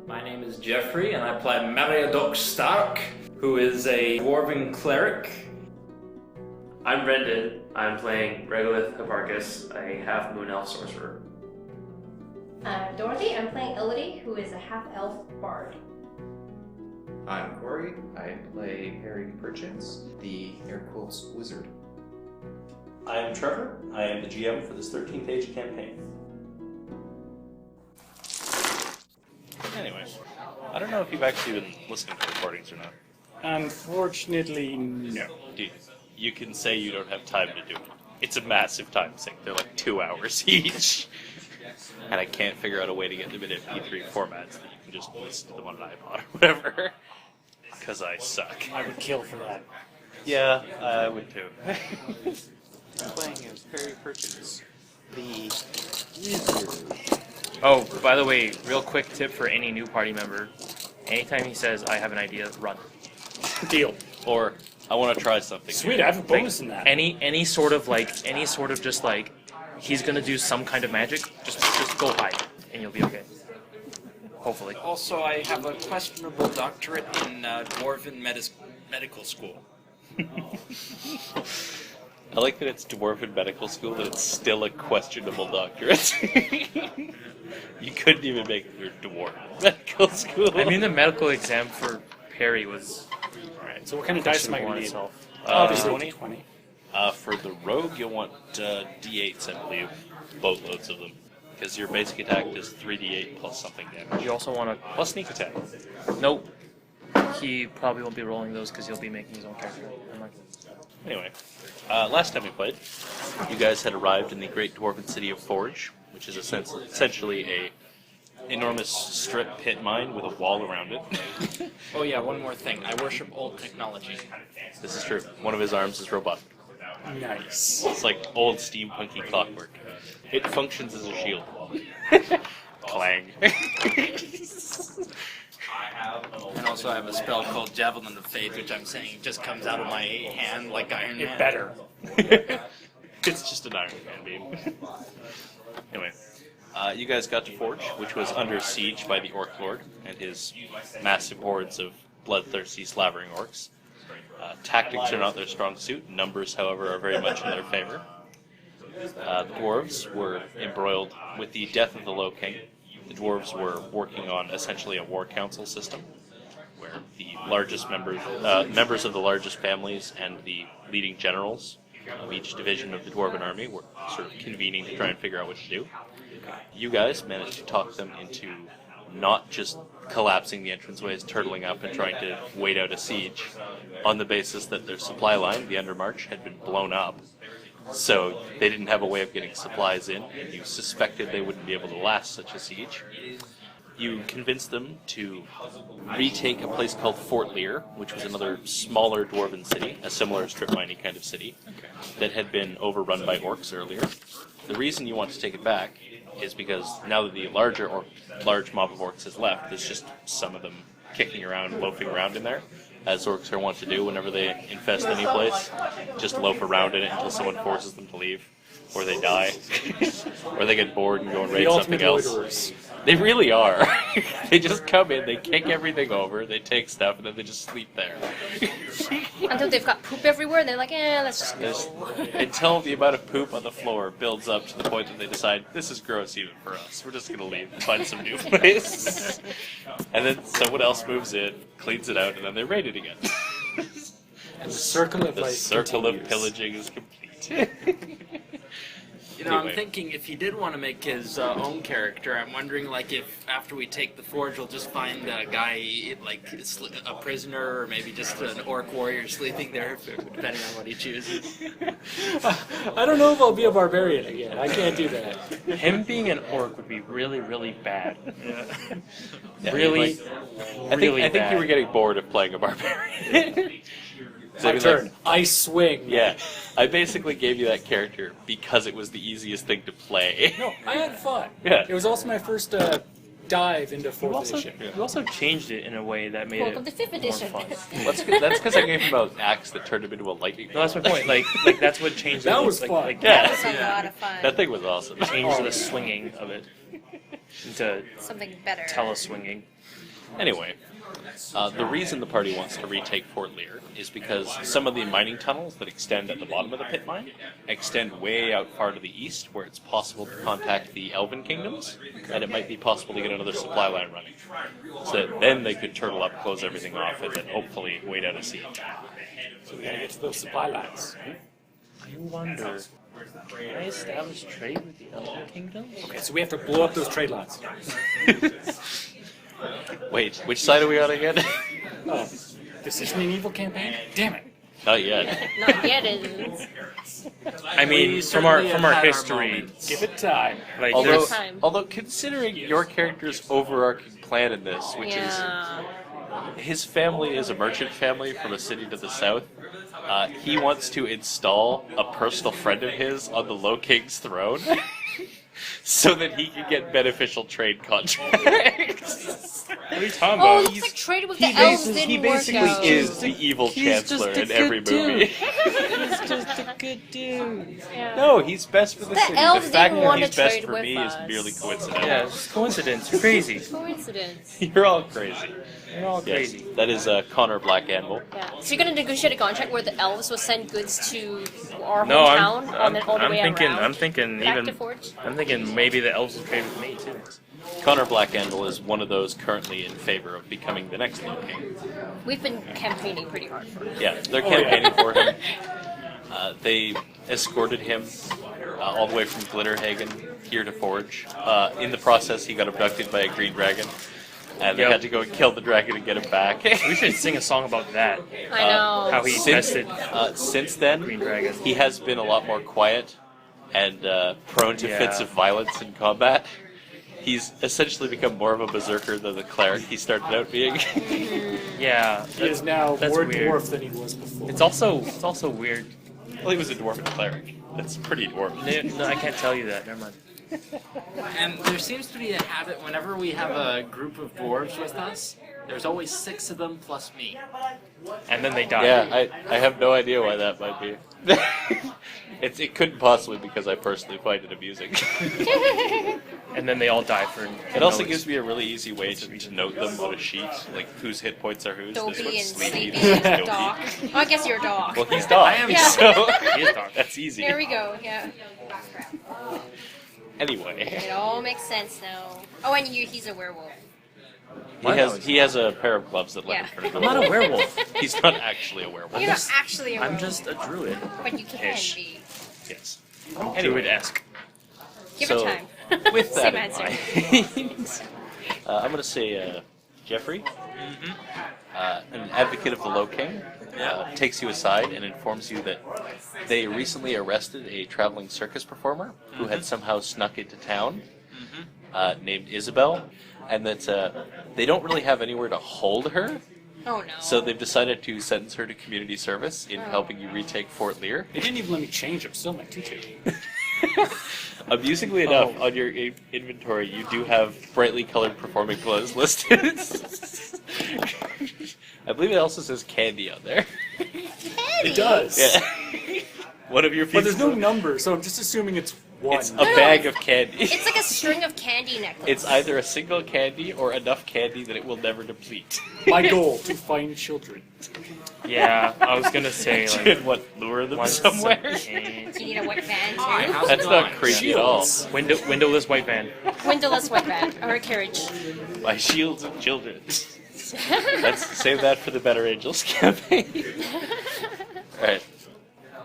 My name is Jeffrey, and I play Meriadoc Stark, who is a dwarven cleric. I'm Brendan. I'm playing Regolith Hipparchus, a half-moon elf sorcerer. I'm Dorothy. I'm playing Elodie, who is a half-elf bard. I'm Corey. I play Harry Perchance, the air quotes wizard. I'm Trevor. I am the GM for this 13-page campaign. Anyway, I don't know if you've actually been listening to recordings or not. Unfortunately, no. Dude, you can say you don't have time to do it. It's a massive time sink. They're like 2 hours each. And I can't figure out a way to get them in MP3 formats that you can just listen to them on an iPod or whatever. Because I suck. I would kill for that. Yeah, I would too. I'm playing as Harry Perchance, the wizard. Oh, by the way, real quick tip for any new party member. Anytime he says, I have an idea, run. Deal. Or, I want to try something. Sweet, I have a bonus in that. Any sort of just like, he's gonna do some kind of magic, just go hide, and you'll be okay. Hopefully. Also, I have a questionable doctorate in dwarven medical school. I like that it's Dwarven Medical School, but it's still a questionable doctorate. You couldn't even make it through Dwarven Medical School. I mean, the medical exam for Perry was... Alright, so what kind of dice am I going to need? itself. Obviously 20. For the rogue, you'll want d8s, I believe. Boatloads of them. Because your basic attack is 3d8 plus something damage. You also want to... Plus sneak attack. Nope. He probably won't be rolling those because he'll be making his own character. Anyway, last time we played, you guys had arrived in the great dwarven city of Forge, which is essentially a enormous strip pit mine with a wall around it. Oh yeah, one more thing. I worship old technology. This is true. One of his arms is robotic. Nice. It's like old steampunky clockwork. It functions as a shield. Clang. And also I have a spell called Javelin of Fate, which I'm saying just comes out of my hand like Iron Man. It better. It's just an Iron Man beam. Anyway, you guys got to Forge, which was under siege by the Orc Lord and his massive hordes of bloodthirsty, slavering orcs. Tactics are not their strong suit. Numbers, however, are very much in their favor. The dwarves were embroiled with the death of the Low King. The dwarves were working on essentially a war council system, where the largest members of the largest families and the leading generals of each division of the dwarven army were sort of convening to try and figure out what to do. You guys managed to talk them into not just collapsing the entranceways, turtling up, and trying to wait out a siege, on the basis that their supply line, the Undermarch, had been blown up. So they didn't have a way of getting supplies in, and you suspected they wouldn't be able to last such a siege. You convinced them to retake a place called Fort Leer, which was another smaller dwarven city, a similar strip mining kind of city, that had been overrun by orcs earlier. The reason you want to take it back is because now that the large mob of orcs has left, there's just some of them kicking around, loafing around in there, as orcs are wont to do whenever they infest any place. Just loaf around in it until someone forces them to leave, or they die, or they get bored and go and raid something else. Loiterers. They really are. They just come in, they kick everything over, they take stuff, and then they just sleep there. Until they've got poop everywhere, and they're like, let's just go. Until the amount of poop on the floor builds up to the point that they decide, this is gross even for us. We're just going to leave and find some new place. And then someone else moves in, cleans it out, and then they raid it again. And the circle of life circle of continues. pillaging is complete. You know, I'm thinking if he did want to make his own character, I'm wondering, like, if after we take the forge, we'll just find a guy, like, a prisoner, or maybe just an orc warrior sleeping there, depending on what he chooses. I don't know if I'll be a barbarian again. I can't do that. Him being an orc would be really, really bad. Yeah, really, I think bad. you were getting bored of playing a barbarian. My turn. I swing. Yeah, I basically gave you that character because it was the easiest thing to play. No, I had fun. Yeah. It was also my first dive into 4th edition. You also changed it in a way that made Welcome to 5th more edition. fun. That's because I gave him an axe that turned him into a lightning. No, that's my point. Like that's what changed That it. was like, fun. Like, Yeah. That was a lot of fun. That thing was awesome. changed the swinging of it. into Something better. teleswinging. Anyway, the reason the party wants to retake Fort Leer is because some of the mining tunnels that extend at the bottom of the pit mine extend way out far to the east, where it's possible to contact the Elven Kingdoms, and it might be possible to get another supply line running. So that then they could turtle up, close everything off, and then hopefully wait out a siege. So we gotta get to those supply lines. I wonder, can I establish trade with the Elven Kingdom? Okay, so we have to blow up those trade lines. Wait, which side are we on again? Oh, Decisioning Evil campaign? Damn it. Not yet. Not yet, it I mean, We from our certainly have had our history, moments. Give it time. like Although, there's, time. although considering your character's overarching plan in this, which Yeah. is his family is a merchant family from a city to the south, he wants to install a personal friend of his on the Low King's throne so that he can get beneficial trade contracts. what are you talking Oh, about? looks like trade with the elves didn't work out. He is the evil chancellor in every movie. He's just a good dude. Yeah. No, he's best for the city. elves The fact didn't that want he's to best trade for with me us. is merely coincidental. Yeah, it's just coincidence. You're crazy. Coincidence. You're all crazy. You're all Yes, crazy. that is Connor Black Anvil. Yeah. So you're gonna negotiate a contract where the elves will send goods to our No, hometown and I'm then all the way thinking, around. I'm thinking back even, to Forge. I'm thinking maybe the elves will trade with me too. Connor Black Anvil is one of those currently in favor of becoming the next Low King. We've been campaigning pretty hard for it. Yeah, they're campaigning for him. They escorted him all the way from Glitterhagen here to Forge. In the process, he got abducted by a green dragon, and they Yep. had to go and kill the dragon and get him back. We should sing a song about that. I know. How he Since, tested since then, Green Dragon. he has been a lot more quiet and prone to Yeah. fits of violence in combat. He's essentially become more of a berserker than the cleric he started out being. Yeah, He is now that's more weird. dwarf than he was before. It's also weird. Well, he was a dwarven cleric. That's pretty dwarven. No, I can't tell you that. Never mind. And there seems to be a habit whenever we have a group of dwarves with us, there's always 6 of them plus me. And then they die. Yeah, I have no idea why that might be. It couldn't possibly because I personally find it amusing. And then they all die for. It also gives me a really easy way to note them on a sheet, like whose hit points are whose. Dopey This one's and Sleepy, Sleepy this one's and Dopey. Doc. Oh, I guess you're a dog. Well, he's dog. I am Yeah. So He is dog. that's easy. There we go, yeah. Anyway, It all makes sense now. Oh, and he's a werewolf. he has a pair of gloves that let Yeah. him turn I'm into not a werewolf. He's not actually a werewolf. You're not actually a werewolf. I'm just a druid. But you can ish. be. Yes. Druid-esque. Give So, it time. With that Same in answer. mind, I'm going to say Jeffrey, an advocate of the Low King, takes you aside and informs you that they recently arrested a traveling circus performer who had somehow snuck into town, named Isabel, and that they don't really have anywhere to hold her, Oh no. so they've decided to sentence her to community service in helping you retake Fort Leer. They didn't even let me change. I'm still in my tutu. Amusingly enough, on your inventory, you do have brightly colored performing clothes listed. I believe it also says candy on there. It does. Yeah. One of your But pieces. there's no number, so I'm just assuming it's one. It's a bag of candy. It's like a string of candy necklace. It's either a single candy or enough candy that it will never deplete. My goal, to find children. Yeah, I was gonna say like And what, lure them once somewhere? and- Do you need a white van too? Hi, how's That's it not going? creepy at all. Windowless white van. Windowless white van or a carriage. My shields and children. Let's save that for the Better Angels campaign. Alright.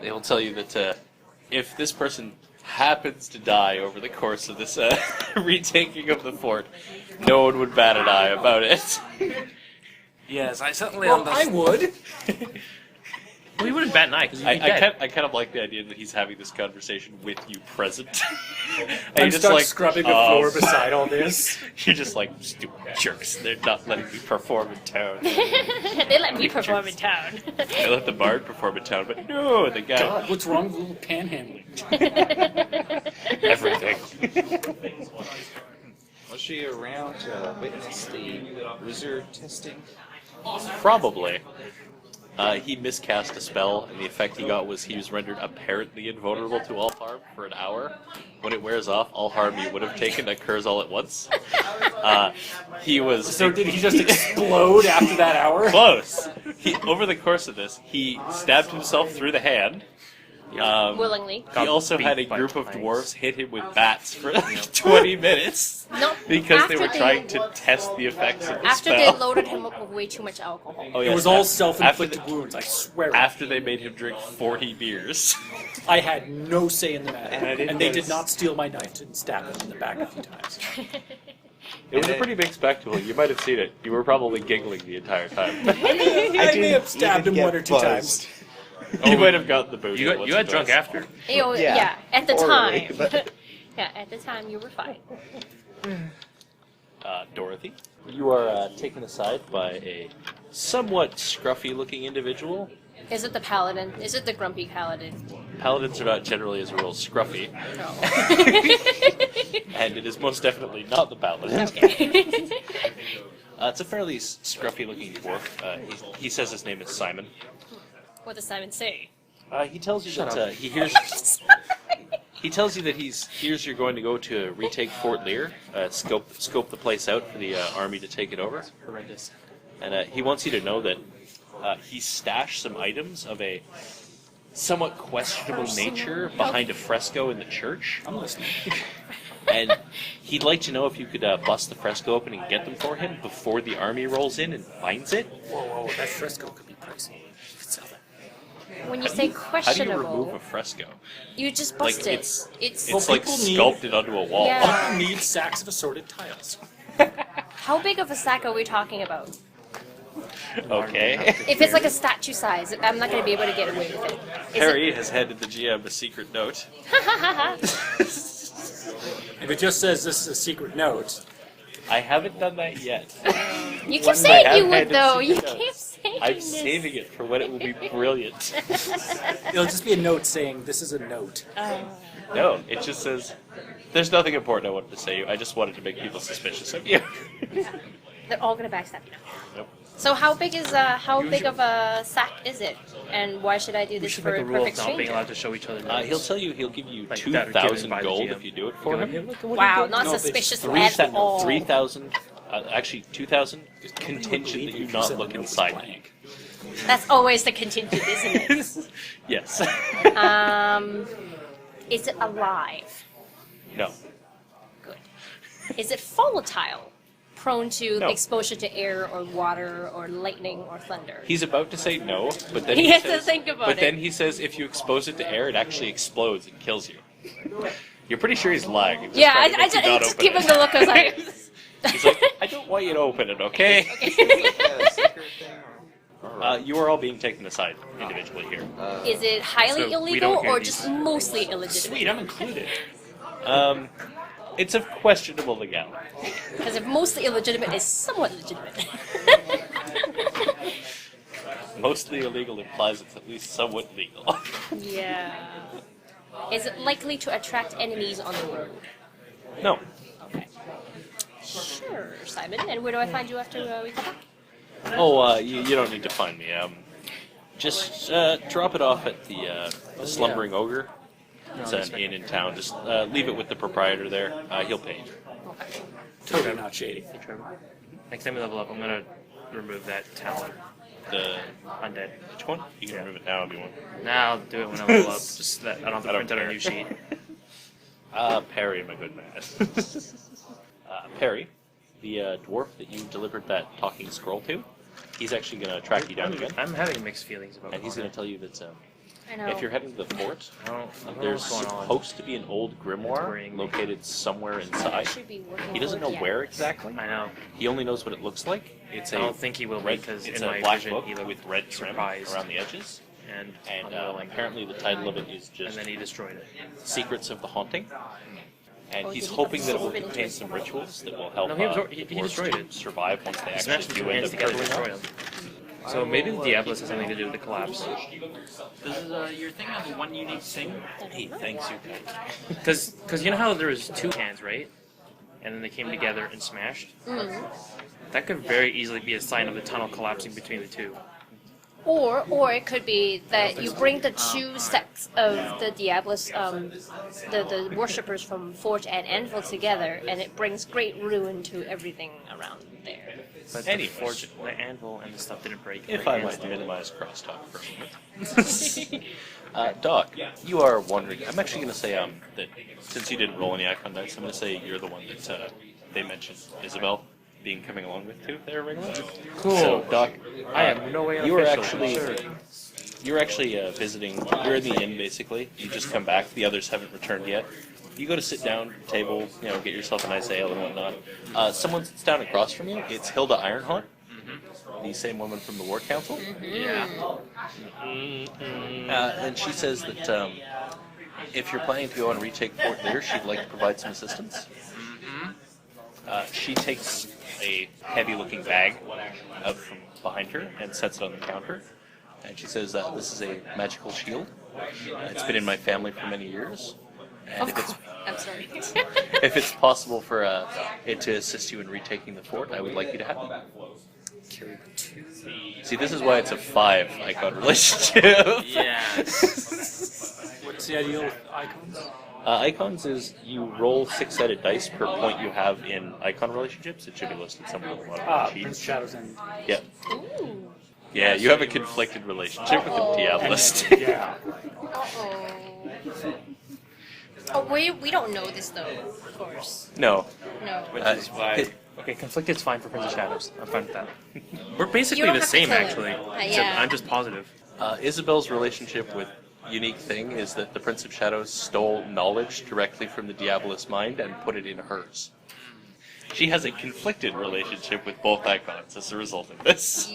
They will tell you that if this person happens to die over the course of this retaking of the fort, no one would bat an eye about it. Yes, I certainly Well, I understand. would. Well, you wouldn't bat an eye because you'd be I dead. kind of like the idea that he's having this conversation with you present. And I'm you're just stuck like, scrubbing the floor beside all this. You're just like, stupid jerks. They're not letting me perform in town. They let me perform in town. They let the bard perform in town, but no, the guy. God, what's wrong with a little panhandling? Everything. Was she around to witness the wizard testing? Probably. He miscast a spell, and the effect he got was he was rendered apparently invulnerable to all harm for an hour. When it wears off, all harm he would have taken occurs all at once. He was... So did he just explode after that hour? Close! Over the course of this, he stabbed himself through the hand. Willingly. He also had a group of dwarves hit him with bats for like 20 minutes No, because they were after trying to test the effects of the After spell. they loaded him up with way too much alcohol. Oh, It yes, was all after self-inflicted wounds, I swear. After they made him drink 40 beers. I had no say in the matter, And I didn't and they notice- did not steal my knife and stab him in the back a few times. It was a pretty big spectacle. You might have seen it. You were probably giggling the entire time. I may have stabbed him one or two times. You might have gotten the booty. You got drunk after. Yeah, at the Orally, time. but- Yeah, at the time you were fine. Dorothy, you are taken aside by a somewhat scruffy-looking individual. Is it the paladin? Is it the grumpy paladin? Paladins are not generally, as a rule, scruffy, No. and it is most definitely not the paladin. It's a fairly scruffy-looking dwarf. He says his name is Simon. What does Simon say? He tells you that he hears. He tells you that he hears you're going to go to retake Fort Leer, scope the place out for the army to take it over. Horrendous. And he wants you to know that he stashed some items of a somewhat questionable nature behind a fresco in the church. I'm listening. And he'd like to know if you could bust the fresco open and get them for him before the army rolls in and finds it. Whoa, that fresco could be pricey. You could sell that. When you say How do you questionable, remove a fresco? you just Like bust it. it's It's like people need- sculpted onto a wall. Yeah. You need sacks of assorted tiles. How big of a sack are we talking about? Okay. If it's like a statue size, I'm not going to be able to get away with it. Is Harry has handed the GM a secret note. If it just says this is a secret note, I haven't done that yet. You keep One saying day you I've would, handed though. You secret keep notes. saying I'm this. saving it for when it will be brilliant. it'll just be a note saying this is a note. No, it just says, there's nothing important I wanted to say. I just wanted to make people suspicious of you. They're all going to backstab you now. Nope. So how big is big of a sack is it? And why should I do We this should for make a a rule of perfect not being stranger? allowed to show each other. He'll tell you he'll give you Like that are given 2,000 by the gold GM. if you do it for him. Wow, not No, it's suspicious at all. 3,000, actually 2,000, contingent that you not look inside the ink. That's always the contingent, isn't it? Yes. Is it alive? No. Good. Is it volatile? Prone to No. exposure to air or water or lightning or thunder? He's about to say no, but then He he has to says, think about but it. then he says if you expose it to air, it actually explodes and kills you. You're pretty sure he's lying. He's just Yeah, trying to I make you not just open give him it. the look. I was like, He's like, I don't want you to open it, okay? You are all being taken aside individually here. is it highly So we illegal don't hear or these. just mostly illegitimate? Sweet, I'm included. It's of questionable legality. Because if mostly illegitimate is somewhat legitimate. Mostly illegal implies it's at least somewhat legal. Yeah. Is it likely to attract enemies on the road? No. Okay. Sure, Simon. And where do I find you after we come back? Oh, you don't need to find me. Just drop it off at the Slumbering Ogre. It's an inn in town. Just leave it with the proprietor there. He'll pay you. Okay. Totally not shady. Hey, Trevor. Next time we level up, I'm gonna remove that talent. The Undead. which one? You can remove it now if you want. Nah, I'll do it when I level up. Just that I don't have to I don't print out a care. new sheet. Perry, my good man. Perry, the dwarf that you delivered that talking scroll to, he's actually going to track you down again, I'm having mixed feelings about and he's going to tell you that I know. if you're heading to the fort, I don't know there's what's going on. supposed to be an old grimoire worrying me. located somewhere I inside. should be working He doesn't know yeah. where exactly. I know. He only knows what it looks like. It's I a don't think he will red, because it's in a my black vision book he looked with red trim surprised around the edges, and and unwilling. apparently the title of it is And just then he destroyed it. Secrets of the Haunting. And Oh, he's did he hoping that it will absorb it into contain his some body? rituals that will help No, he dwarves destroyed to it. survive once they He actually smashed his do two end hands up together and killing destroyed them. him. So maybe the Diablos has something to do with the collapse. Does your thing have one unique thing? Hey, thanks, you guys. Because you know how there was two hands, right? And then they came together and smashed? Mm. That could very easily be a sign of the tunnel collapsing between the two. Or it could be that you bring the two sects of the Diablos, the worshippers from Forge and Anvil together, and it brings great ruin to everything around there. But Anyway. the forge, the anvil, and the stuff didn't break. If Like I ants might did. minimize crosstalk for a moment. Doc, you are wondering. I'm actually going to say that since you didn't roll any icon dice, I'm going to say you're the one that they mentioned Isabel being coming along with too. There, regular. Cool. So, Doc, I am no way you were unofficial, actually sure. you're actually visiting. You're in the inn basically. You just come back. The others haven't returned yet. You go to sit down at the table, get yourself a nice ale and whatnot. Someone sits down across from you. It's Hilda Ironheart, the same woman from the War Council. Yeah. And she says that if you're planning to go and retake Fort Leer, she'd like to provide some assistance. She takes a heavy-looking bag out from behind her and sets it on the counter. And she says, this is a magical shield. It's been in my family for many years. And if it's, I'm sorry. if it's possible for it to assist you in retaking the fort, I would like you to have it. See, this is why it's a 5 icon relationship. Yes. What's the idea with icons? Icons is you roll 6-sided dice per point you have in icon relationships. It should be listed somewhere on the bottom. Prince Shadows and Yeah. Ooh. Yeah, you have a conflicted relationship with the Diabolist. yeah. Uh-oh. Oh, we don't know this though, of course. No. No. Which is why. Okay, conflicted's fine for Prince of Shadows. I'm fine with that. We're basically You don't the have to same, kill him. actually. Yeah. Except I'm just positive. Isabel's relationship with unique thing is that the Prince of Shadows stole knowledge directly from the Diabolist's mind and put it in hers. She has a conflicted relationship with both icons as a result of this.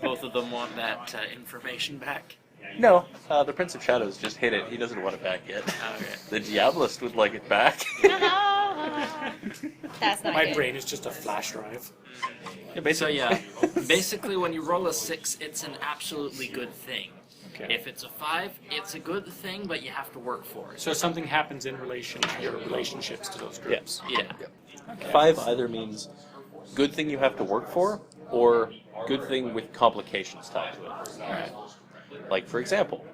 Both of them want that information back. No, the Prince of Shadows just hid it. He doesn't want it back yet. Okay. The Diabolist would like it back. That's not My good. brain is just a flash drive. So yeah, basically when you roll a 6, it's an absolutely good thing. Okay. If it's a 5, it's a good thing, but you have to work for it. So something happens in relation to your relationships to those groups. Yeah. 5 either means good thing you have to work for, or good thing with complications tied to it. Like, for example,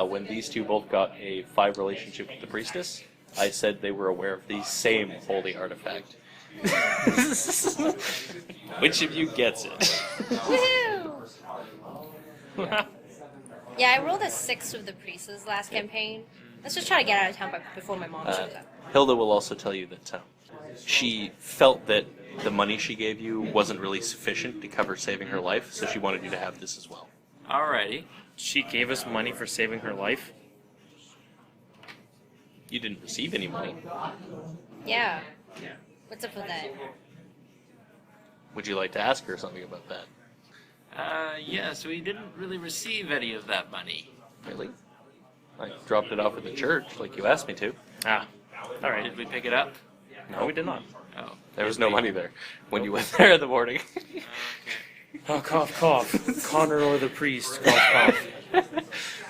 when these two both got a 5 relationship with the priestess, I said they were aware of the same holy artifact. Which of you gets it? Woohoo! Yeah, I rolled a 6 with the priestess last campaign. Let's just try to get out of town before my mom shows up. Hilda will also tell you that she felt that the money she gave you wasn't really sufficient to cover saving her life, so she wanted you to have this as well. Alrighty. She gave us money for saving her life. You didn't receive any money. Yeah. What's up with that? Would you like to ask her something about that? Yes, we didn't really receive any of that money. Really? I dropped it off at the church, like you asked me to. Ah, alright. Did we pick it up? No, we did not. Oh. There was no money there when you went there in the morning. Oh, cough, cough. Connor or the priest, cough, cough.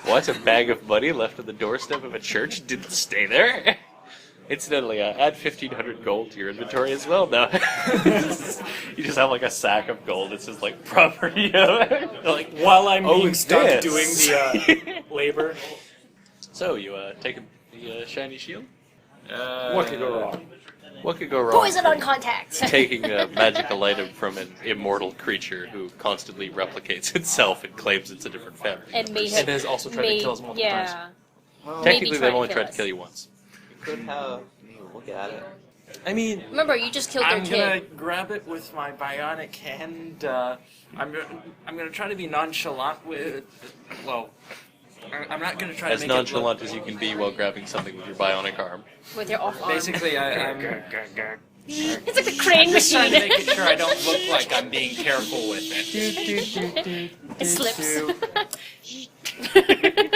What? A bag of money left on the doorstep of a church didn't stay there? Incidentally, add 1,500 gold to your inventory as well now. You just have like a sack of gold. It says like property of it. Like, While I'm being it's stuck this. doing the labor, So, you take the shiny shield? what could go wrong? What could go wrong? Poison on contact! Taking a magical item from an immortal creature who constantly replicates itself and claims it's a different family. And made And him. has also tried to kill us multiple times. Yeah. Technically, maybe they've only try tried to to kill kill us. you once. Could have me look at it. I mean, Remember, you just killed their I'm gonna kid. grab it with my bionic hand. I'm gonna try to be nonchalant with. Well, I'm not gonna try as to make nonchalant as you can be while grabbing something with your bionic arm. With your off it arm. look. Basically, I'm It's like a crane just trying to machine. make it sure I don't look like I'm being careful with it. It slips.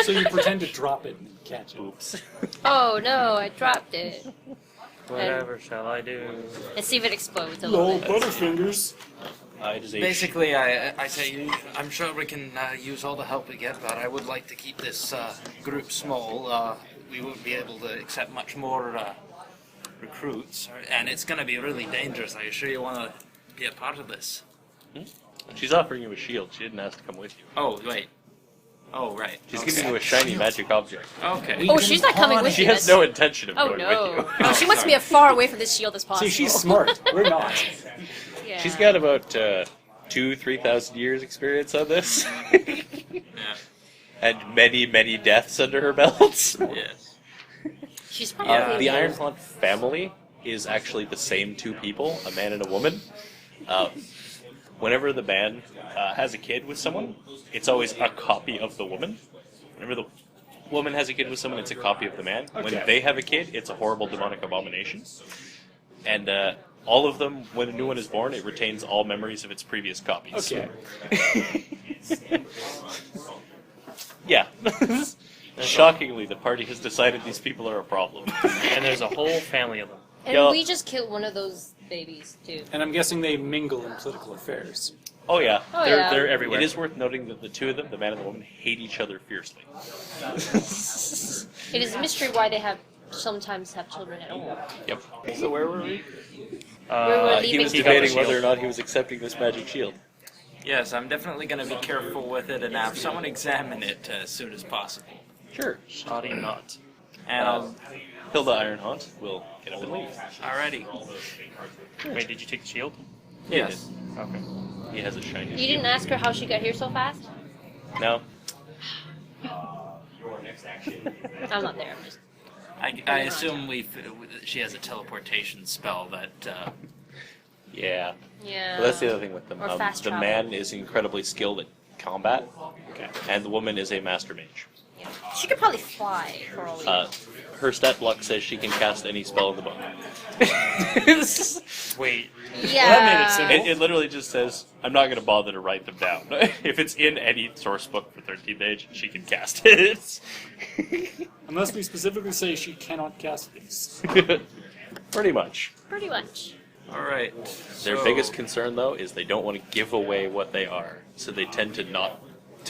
So you pretend to drop it and catch it. Oops. Oh no, I dropped it. Whatever shall I do? Let's see if it explodes a little bit. Butterfingers. Basically, I say I'm sure we can use all the help we get, but I would like to keep this group small. We won't be able to accept much more recruits, and it's going to be really dangerous. Are you sure you want to be a part of this? She's offering you a shield. She didn't ask to come with you. Oh, wait. Oh, right. She's Okay. giving you a shiny magic object. Okay. Oh, she's not coming with She you. has no intention of Oh going no! with you. Oh, she wants to be as far away from this shield as possible. See, she's smart. We're not. Yeah. She's got about 2,000-3,000 years experience on this. Yeah. And many, many deaths under her belt. Yes. She's probably The the- Ironhaunt family is actually the same two people, a man and a woman. Whenever the man has a kid with someone, it's always a copy of the woman. Whenever the woman has a kid with someone, it's a copy of the man. When Okay. they have a kid, it's a horrible demonic abomination. And all of them, when a new one is born, it retains all memories of its previous copies. Okay. Yeah. Shockingly, the party has decided these people are a problem. And there's a whole family of them. And Yo. we just killed one of those babies too. And I'm guessing they mingle in political affairs. Oh yeah. Oh They're, yeah. they're everywhere. It is worth noting that the two of them, the man and the woman, hate each other fiercely. It is a mystery why they sometimes have children at all. Yep. So where were we? We're He leaving was He got the debating whether or shield. not he was accepting this magic shield. Yes, I'm definitely going to be careful with it and have someone examine it as soon as possible. Sure. Shoddy not. And I'll... Hilda Ironhaunt will get up and leave. Alrighty. Wait, did you take the shield? Yes. Okay. He has a shiny You shield. didn't ask her how she got here so fast? No. I'm not there. I'm just... I assume she has a teleportation spell that... Yeah. Yeah. Well, that's the other thing with them. Or fast The travel. man is incredibly skilled at combat, and the woman is a master mage. Yeah. She could probably fly for all we know. Her stat block says she can cast any spell in the book. Wait. Yeah. that made it simple. It literally just says, I'm not going to bother to write them down. If it's in any source book for 13th Age, she can cast it. Unless we specifically say she cannot cast these. Pretty much. Pretty much. Alright. Their so- biggest concern, though, is they don't want to give away what they are. So they tend to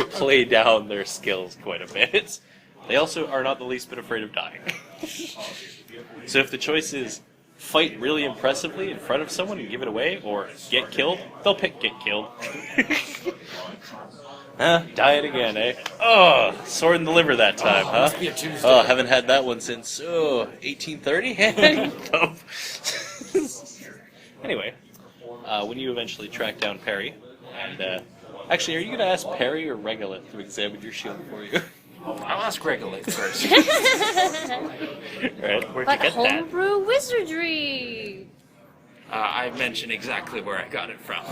play down their skills quite a bit. They also are not the least bit afraid of dying. So if the choice is fight really impressively in front of someone and give it away, or get killed, they'll pick get killed. Die it again, eh? Oh, sword in the liver that time, huh? Must be a Tuesday. Oh, haven't had that one since 1830. Nope. Anyway, when you eventually track down Perry, and actually, are you going to ask Perry or Regolith to examine your shield for you? I'll ask Regolith first. Right? Where'd But you get that? homebrew wizardry. I mentioned exactly where I got it from.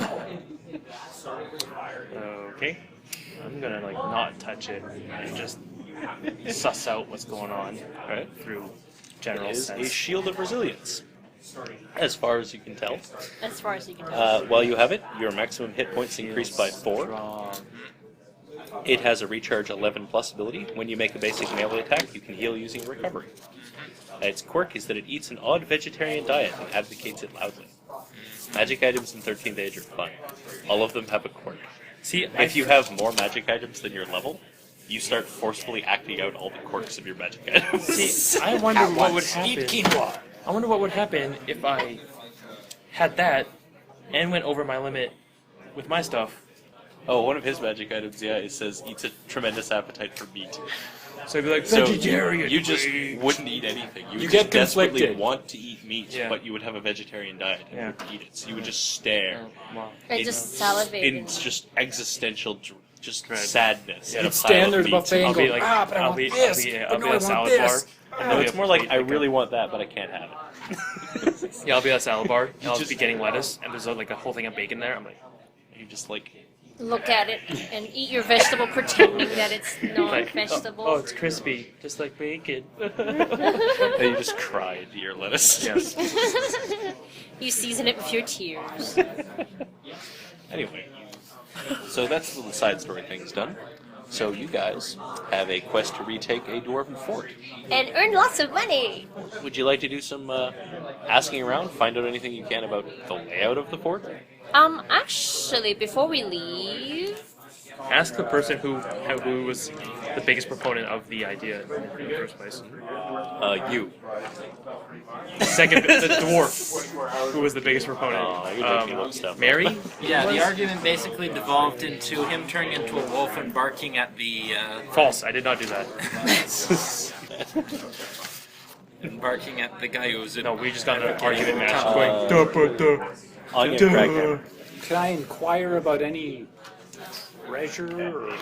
Okay. I'm gonna like not touch it and just suss out what's going on Right? through general It is a sense. shield of resilience, as far as you can tell. As far as you can tell. While you have it, your maximum hit points increase by 4. Strong. It has a recharge 11 plus ability. When you make a basic melee attack, you can heal using recovery. Its quirk is that it eats an odd vegetarian diet and advocates it loudly. Magic items in 13th Age are fun. All of them have a quirk. See, If you have more magic items than your level, you start forcefully acting out all the quirks of your magic items. see, I wonder what would happen. Eat quinoa. I wonder what would happen if I had that and went over my limit with my stuff. Oh, one of his magic items, yeah, it says eats a tremendous appetite for meat. So I'd be like, So vegetarian. you just please. wouldn't eat anything. You, You would get just desperately conflicted. want to eat meat, Yeah. but you would have a vegetarian diet and Yeah. wouldn't eat it. So you would just stare. Wow. I just salivate. It's just existential, just Right. sadness. Yeah, at a You'd pile stand there of at the meat. buffet I'll and be go, like, but I I'll want be, this, I'll but be no, I a want salad this. bar. and No, there'll it's be more a like plate I right there. really want that, but I can't have it. Yeah, I'll be at a salad bar, and I'll just- just be getting lettuce, and there's like a whole thing of bacon there. I'm like, You just like Look at it and eat your vegetable, pretending that it's not like vegetable. oh, it's crispy, just like bacon. and you just cry into your lettuce. Yes. You season it with your tears. Anyway, so that's the side story things done. So you guys have a quest to retake a dwarven fort. And earn lots of money. Would you like to do some asking around, find out anything you can about the layout of the fort? Actually, before we leave, Ask the person who was the biggest proponent of the idea in the first place. You. Second, the dwarf. who was the biggest proponent. Oh, you're making me look stuff. Mary? Yeah, the argument basically devolved into him turning into a wolf and barking at the False. I did not do that. guy who was in. No, we just got an argument match Uh, going. Duh, buh, duh. Onion Duh. crackhammer. Can I inquire about any treasure or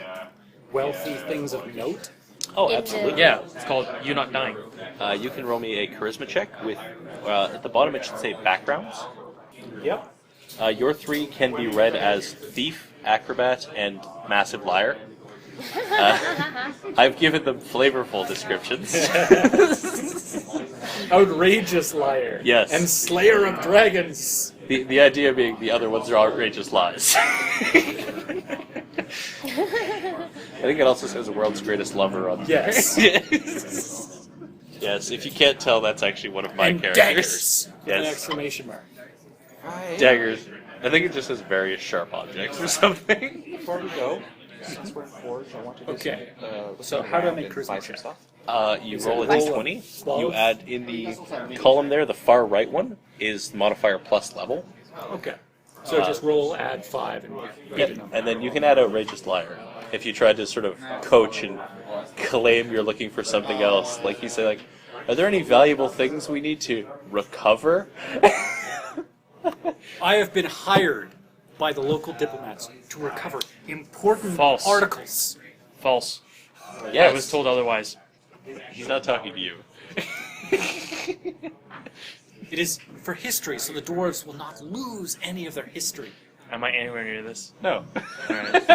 wealthy things of note? Oh, In absolutely. Yeah, it's called You Not Dying. You can roll me a charisma check with, at the bottom it should say backgrounds. Yep. Your 3 can be read as thief, acrobat, and massive liar. I've given them flavorful descriptions. Outrageous liar. Yes. And slayer of dragons. The idea being the other ones are outrageous lies. I think it also says the world's greatest lover on there. Yes. Yes, if you can't tell, that's actually one of my And characters. daggers. With an Yes, exclamation mark. daggers. I think it just says various sharp objects or something. Before we go, since we're in Forge, I want to do Okay. some, So how do I make and charisma buy some check? stuff. You Is roll a it roll d20. of 12? You add in the column there, the far right one is modifier plus level. Okay. So just roll, add 5, and beat a number. And then you can add outrageous liar. If you try to sort of coach and claim you're looking for something else, like you say, like, are there any valuable things we need to recover? I have been hired by the local diplomats to recover important False. articles. False. Yes. I was told otherwise. He's not talking to you. It is for history, so the dwarves will not lose any of their history. Am I anywhere near this? No. Alright.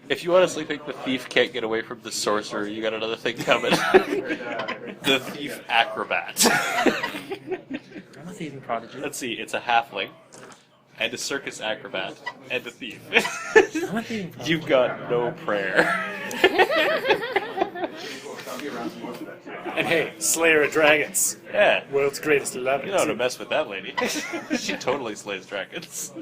If you honestly think the thief can't get away from the sorcerer, you got another thing coming. The thief acrobat. I'm a thieving prodigy. Let's see, it's a halfling, and a circus acrobat, and a thief. I'm a thieving prodigy. You've got no prayer. And hey, slayer of dragons. Yeah. World's greatest love. You know how to mess with that lady. She totally slays dragons.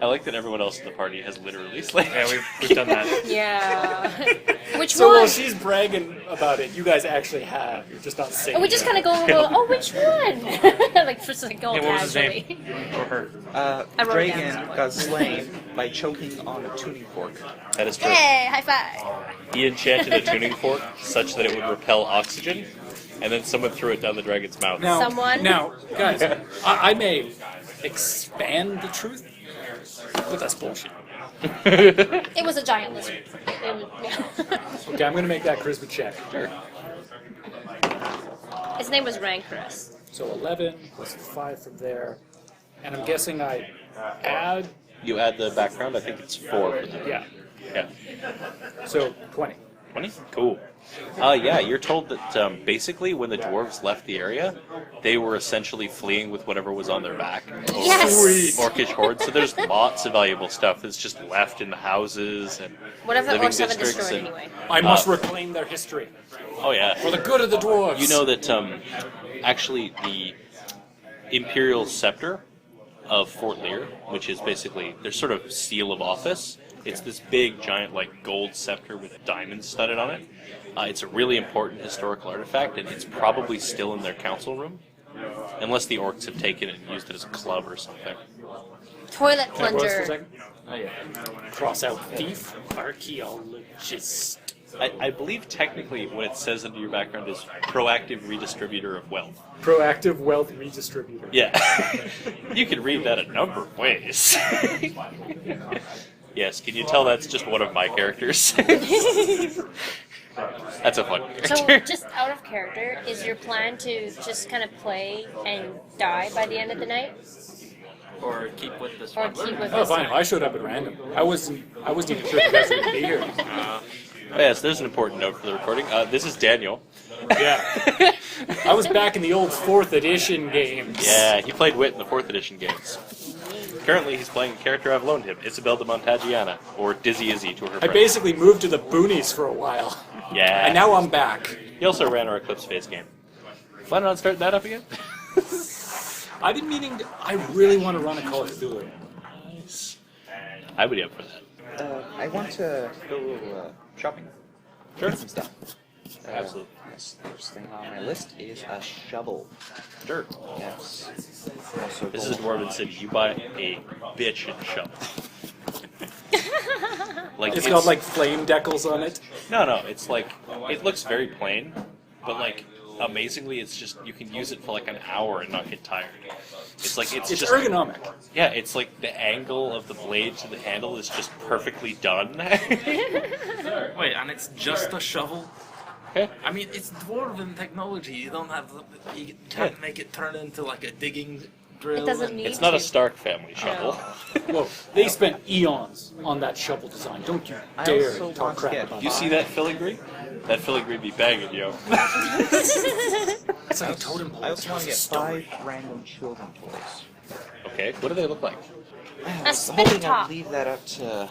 I like that everyone else in the party has literally slayed Yeah, we've done that. Yeah. Which So one? while she's bragging about it, you guys actually have. You're just not saying And we just it. kind of go, oh, which one? Like, for like, go Hey, what was his casually. name? Or her? I wrote it down Dragon somewhere. got slain by choking on a tuning fork. That is true. Hey, high five. He enchanted a tuning fork such that it would repel oxygen, and then someone threw it down the dragon's mouth. Someone? Now, guys, I may expand the truth, but that's bullshit. It was a giant lizard. Yeah. Okay, I'm gonna make that charisma check. Sure. His name was Rancorous. So 11 plus 5 from there, and I'm guessing I add, You add the background, I think it's 4 for the yeah, yeah. so 20. 20? Cool. Yeah, you're told that basically when the dwarves left the area, they were essentially fleeing with whatever was on their back. Yes! Sweet. Orcish horde. So there's lots of valuable stuff that's just left in the houses and Whatever the living orcs haven't districts. destroyed And, anyway. I must reclaim their history oh yeah. for the good of the dwarves. You know that actually the Imperial Scepter of Fort Leer, which is basically their sort of seal of office, it's this big, giant, like gold scepter with diamonds studded on it. It's a really important historical artifact, and it's probably still in their council room, unless the orcs have taken it and used it as a club or something. Toilet Can I pause for a plunger. second? Oh yeah. Cross out thief, archaeologist. I believe technically what it says under your background is proactive redistributor of wealth. Proactive wealth redistributor. Yeah. You can read that a number of ways. Yes, can you tell that's just one of my characters? That's a fun So, character. just out of character, is your plan to just kind of play and die by the end of the night? Or keep with this Or one. keep with Oh, this? fine. I showed up at random. I wasn't even sure you guys were gonna be here. Oh, yes, there's an important note for the recording. This is Daniel. Yeah. I was back in the old 4th edition games. Yeah, he played Wit in the 4th edition games. Currently, he's playing a character I've loaned him, Isabel de Montagiana, or Dizzy Izzy to her I friends. basically moved to the boonies for a while. Yeah. And now I'm back. He also ran our Eclipse Phase game. Planning on starting that up again? I've been meaning to, I really want to run a Call of Cthulhu. Nice. I would be up for that. I want to go shopping. Sure. Get some stuff. Absolutely. Yes, the first thing on my list is a shovel. Dirt. Yes. Also This is gold. Dwarven City. You buy a bitch and shovel. Like It's got like flame decals on it. no. It's like it looks very plain, but like amazingly, it's just you can use it for like an hour and not get tired. It's like it's It's just ergonomic. yeah. It's like the angle of the blade to the handle is just perfectly done. Wait, and it's just a shovel? Okay. I mean, it's dwarven technology. You don't have, you can't make it turn into like a digging drill. It doesn't and- need It's not a to. Stark family shovel. Whoa, they spent eons on that shovel design. Don't you I dare also talk want to crap get- about You see that filigree? That filigree be banging, yo. It's like a totem pole. I also want to get Story. 5 random children toys. Okay. What do they look like? I A was spinning hoping top. I'd leave that up to...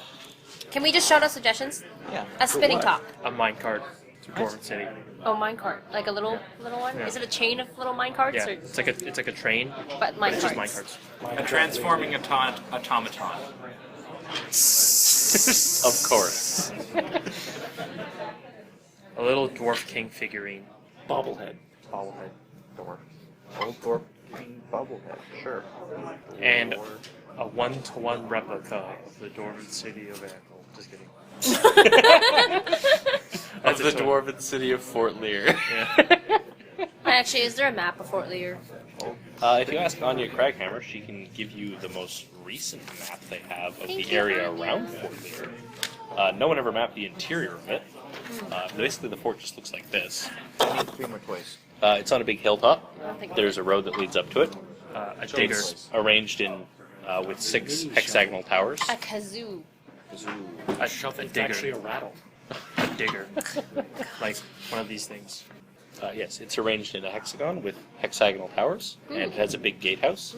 Can we just shout out suggestions? Yeah. A spinning what? top. A minecart to Dwarven City. Oh, minecart. Like a little one? Yeah. Is it a chain of little minecarts? Yeah, Or, it's like a train, but but it's just minecarts. minecarts. A transforming automaton. Of course. A little dwarf king figurine, Bobblehead. bobblehead, Dwarf. Old dwarf king bubblehead. Sure. and a 1-to-1 replica of the Dwarven City of Anvil. Just kidding. Of the a toy. dwarven city of Fort Leer. Yeah. Actually, is there a map of Fort Leer? If you ask Anya Craghammer, she can give you the most recent map they have of Thank the you, area Anya. around Fort Leer. No one ever mapped the interior of it. Basically, the fort just looks like this. I need 3 more toys. It's on a big hilltop. I don't think There's a road that leads up to it. A digger. It's arranged in with 6 hexagonal towers. a kazoo. A Shovel's digger. actually a rattle. A digger. Like one of these things. Yes, it's arranged in a hexagon with hexagonal towers, and it has a big gatehouse.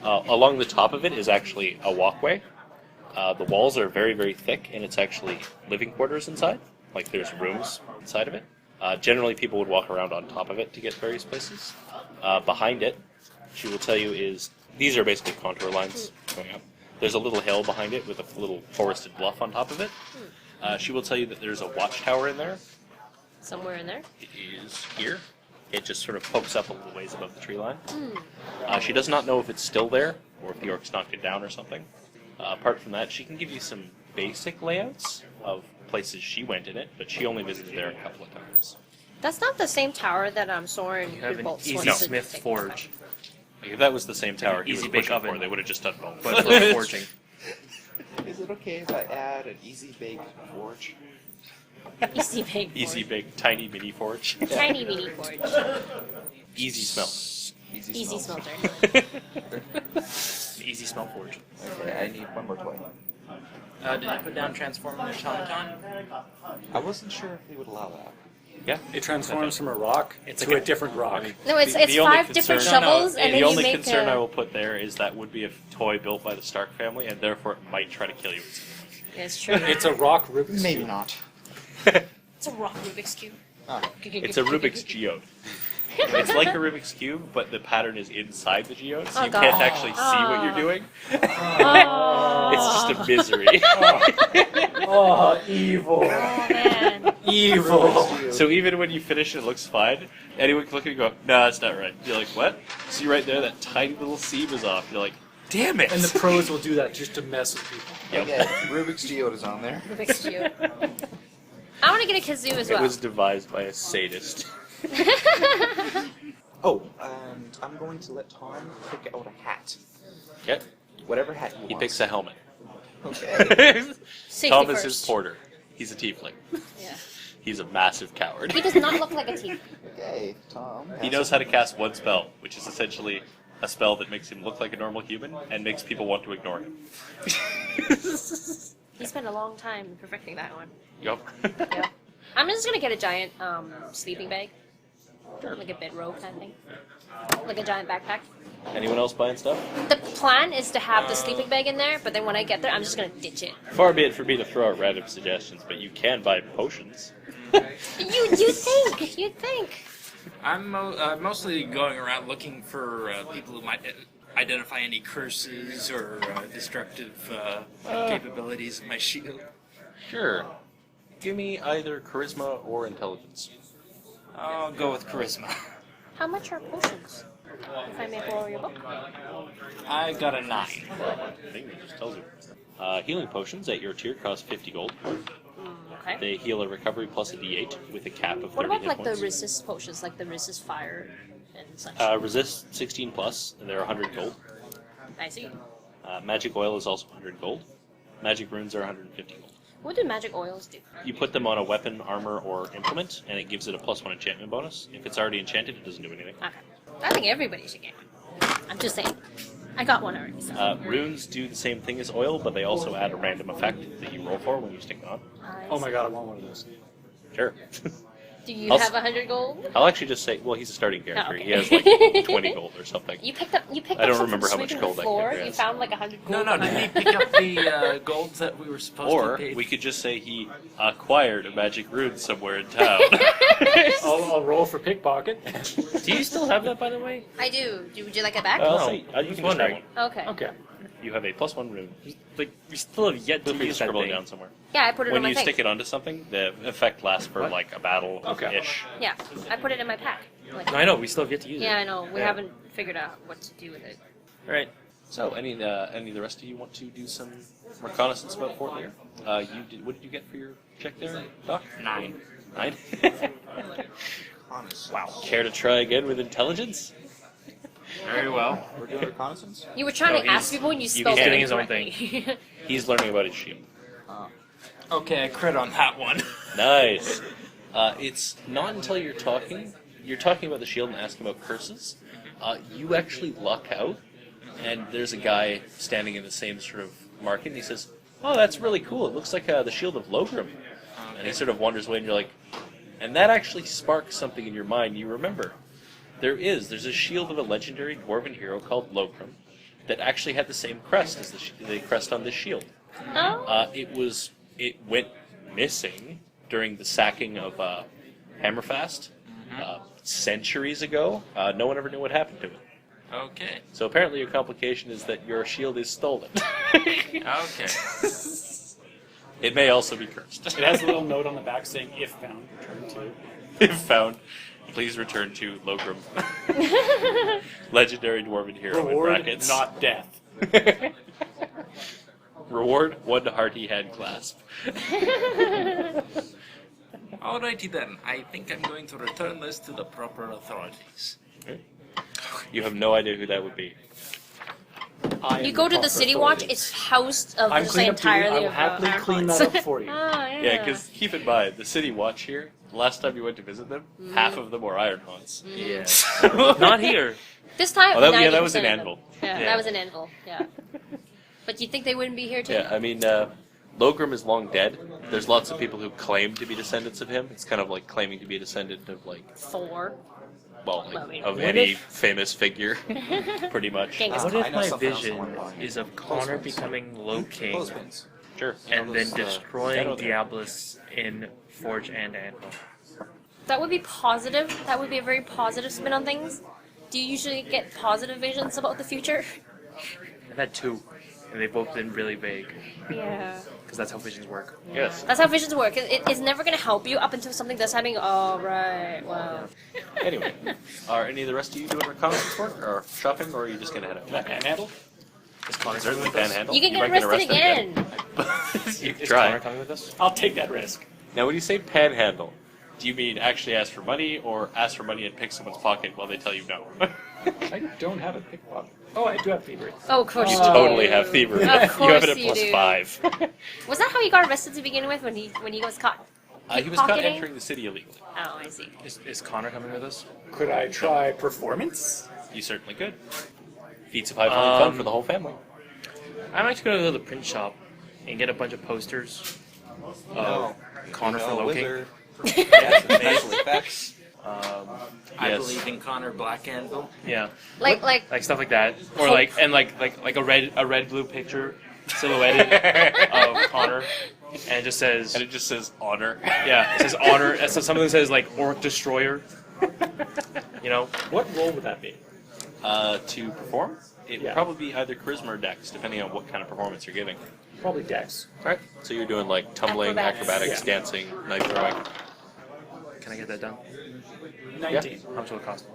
Along the top of it is actually a walkway. The walls are very, very thick, and it's actually living quarters inside. Like there's rooms inside of it. Generally, people would walk around on top of it to get various places. Behind it, she will tell you is these are basically contour lines going up. There's a little hill behind it with a little forested bluff on top of it. She will tell you that there's a watchtower in there. Somewhere in there. It is here. It just sort of pokes up a little ways above the tree line. She does not know if it's still there or if the orcs knocked it down or something. Apart from that, she can give you some basic layouts of places she went in it, but she only visited there a couple of times. That's not the same tower that Soren You have an Bolt easy wants to smith take forge, If that was the same tower he was easy bake pushing oven. for, they would have just done both. but for forging. Is it okay if I add an easy bake forge? Easy bake. Easy big, tiny mini forge. Tiny mini forge. Easy smell. Easy smelter. Easy smell forge. Okay, I need 1 more toy. Did you put down transforming automaton? I wasn't sure if they would allow that. Yeah. It transforms from a rock to a different rock. No, it's The only 5 different concern- shovels, and the then you only make concern I a. will put there is that would be a toy built by the Stark family, and therefore it might try to kill you. Yeah, it's true. It's a rock Rubik's Maybe Cube. not. It's a rock Rubik's cube. Ah, It's a Rubik's geode. It's like a Rubik's Cube, but the pattern is inside the geode, so Oh, you God. can't actually see what you're doing. Oh, It's just a misery. Oh, evil. oh man. Evil. So even when you finish it, it looks fine. Anyone can look at it and go, "No, that's not right." You're like, "What?" See right there, that tiny little seam is off. You're like, "Damn it!" And the pros will do that just to mess with people. Okay, Rubik's Geode is on there. Rubik's cube. I want to get a kazoo as It well. was devised by a sadist. Oh, and I'm going to let Tom pick out a hat. Okay. Whatever hat he He wants. picks a helmet. Okay. Safety Tom first. is his porter. He's a tiefling. Yeah. He's a massive coward. He does not look like a teeth. Okay, Tom. He knows how to cast one spell, which is essentially a spell that makes him look like a normal human and makes people want to ignore him. He spent a long time perfecting that one. Yup. Yeah. I'm just gonna get a giant sleeping bag. Like a bedrobe kind of thing. Like a giant backpack. Anyone else buying stuff? The plan is to have the sleeping bag in there, but then when I get there, I'm just gonna ditch it. Far be it for me to throw out random suggestions, but you can buy potions. You'd think. I'm mostly going around looking for people who might identify any curses or destructive capabilities of my shield. Sure. Give me either charisma or intelligence. I'll go with charisma. How much are potions? If I may borrow your book. I got a 9. I think it just tells you. Healing potions at your tier cost 50 gold. Okay. They heal a recovery plus a d8 with a cap of 30 What about hit like the points. resist potions, like the resist fire and such? Resist 16 plus, and they're 100 gold. I see. Magic oil is also 100 gold. Magic runes are 150 gold. What do magic oils do? You put them on a weapon, armor, or implement, and it gives it a +1 enchantment bonus. If it's already enchanted, it doesn't do anything. Okay. I think everybody should get one. I'm just saying. I got one already. So. Runes do the same thing as oil, but they also add a random effect that you roll for when you stick it on. Oh my god, I want one of those. Sure. Do you I'll have 100 gold? I'll actually just say, well, he's a starting character. okay. He has like 20 gold or something. You picked up. You picked I don't up remember how something much sweeping gold the that floor. character You has. found like 100 gold. No, did he pick up the golds that we were supposed Or to pay? we could just say he acquired a magic rune somewhere in town. I'll roll for pickpocket. Do you still have that, by the way? I do. Would you like it back? I'll No, say, you I can was just wondering. have one. Okay. Okay. You have a +1 rune. Like, we still have yet Feel to free to use that scribble it thing. down somewhere. Yeah, I put it When on my you thing. stick it onto something, the effect lasts for What? like a battle-ish. Okay. Yeah, I put it in my pack. Like, No, I know, we still have yet to use it. yeah, I know. We Yeah. haven't figured out what to do with it. Alright. So, any of the rest of you want to do some reconnaissance about Fort Leer? What did you get for your check there, Doc? 9. 9? Reconnaissance. Wow. Care to try again with intelligence? Very well. We're doing reconnaissance? You were trying No, to ask he's- people and you he's spelled it doing his own incorrectly. He's learning about his shield. Okay, I crit on that one. Nice. It's not until you're talking about the shield and asking about curses, you actually luck out, and there's a guy standing in the same sort of market, and he says, "Oh, that's really cool. It looks like the shield of Logrim." And he sort of wanders away, and you're like, and that actually sparks something in your mind. You remember, there's a shield of a legendary dwarven hero called Logrim that actually had the same crest as the crest on this shield. Oh. It went missing during the sacking of Hammerfast centuries ago. No one ever knew what happened to it. Okay. So apparently your complication is that your shield is stolen. Okay. It may also be cursed. It has a little note on the back saying, if found, return to. If found, please return to Logrim. Legendary dwarven hero in Reward, brackets. not death. Reward, 1 hearty hand clasp. Alrighty then. I think I'm going to return this to the proper authorities. You have no idea who that would be. I You am go to the proper City authority. Watch, it's housed of I'm just clean up duty. entirely I will of happily our clean haunts. that up for you. Oh, yeah. Yeah, because keep in mind, the City Watch here, the last time you went to visit them, half of them were Iron Haunts. Yeah. Not here. This time, Oh, that was 90% an of them. anvil. Yeah, Yeah. that was an anvil. Yeah. But you think they wouldn't be here too? Yeah, I mean, Logrim is long dead. There's lots of people who claim to be descendants of him. It's kind of like claiming to be a descendant of, like, Thor. well, Well, I mean, of what any if- famous figure, pretty much. Genghis What Khan. if I know my something else I vision wanna buy. is of Connor becoming Low King Clothespins. Sure. and then those, destroying I know Diabolus in Forge and Anvil? That would be positive. That would be a very positive spin on things. Do you usually get positive visions about the future? I've had 2, and they've both been really vague, Yeah. because that's how visions work. Yes. That's how visions work. It's never going to help you up until something does happen. Oh, right. Wow. Anyway, are any of the rest of you doing reconnaissance work, or shopping, or are you just going to head out? Can I panhandle? Is Connor coming Certainly with us? panhandle. You can get might arrested again. you Is try. Connor coming with us? I'll take that risk. Now, when you say panhandle, do you mean actually ask for money, or ask for money and pick someone's pocket while they tell you no? I don't have a pickpocket. Oh, I do have thievery. Oh, of course You you do. totally have thievery. Of You have course it at you do. +5. Was that how he got arrested to begin with when he was caught? He was caught Pickpocketing? entering the city illegally. Oh, I see. Is Connor coming with us? Could I try performance? You certainly could. Feats of high flying fun for the whole family. I'd like to go to the print shop and get a bunch of posters of Connor for Low King. Wizard. Yeah, special effects. I Yes. believe in Connor Black Anvil. Yeah, Like like stuff like that, or like a red blue picture silhouetted of Connor, and it just says And it just says honor. yeah, it says honor. It says something that says like Orc Destroyer. You know, What role would that be? To perform, it would Yeah. probably be either charisma or dex, depending on what kind of performance you're giving. Probably Dex. Alright. So you're doing like tumbling, Acrobatics. acrobatics, Yeah. dancing, knife throwing. can I get that done? 19. How much will it cost?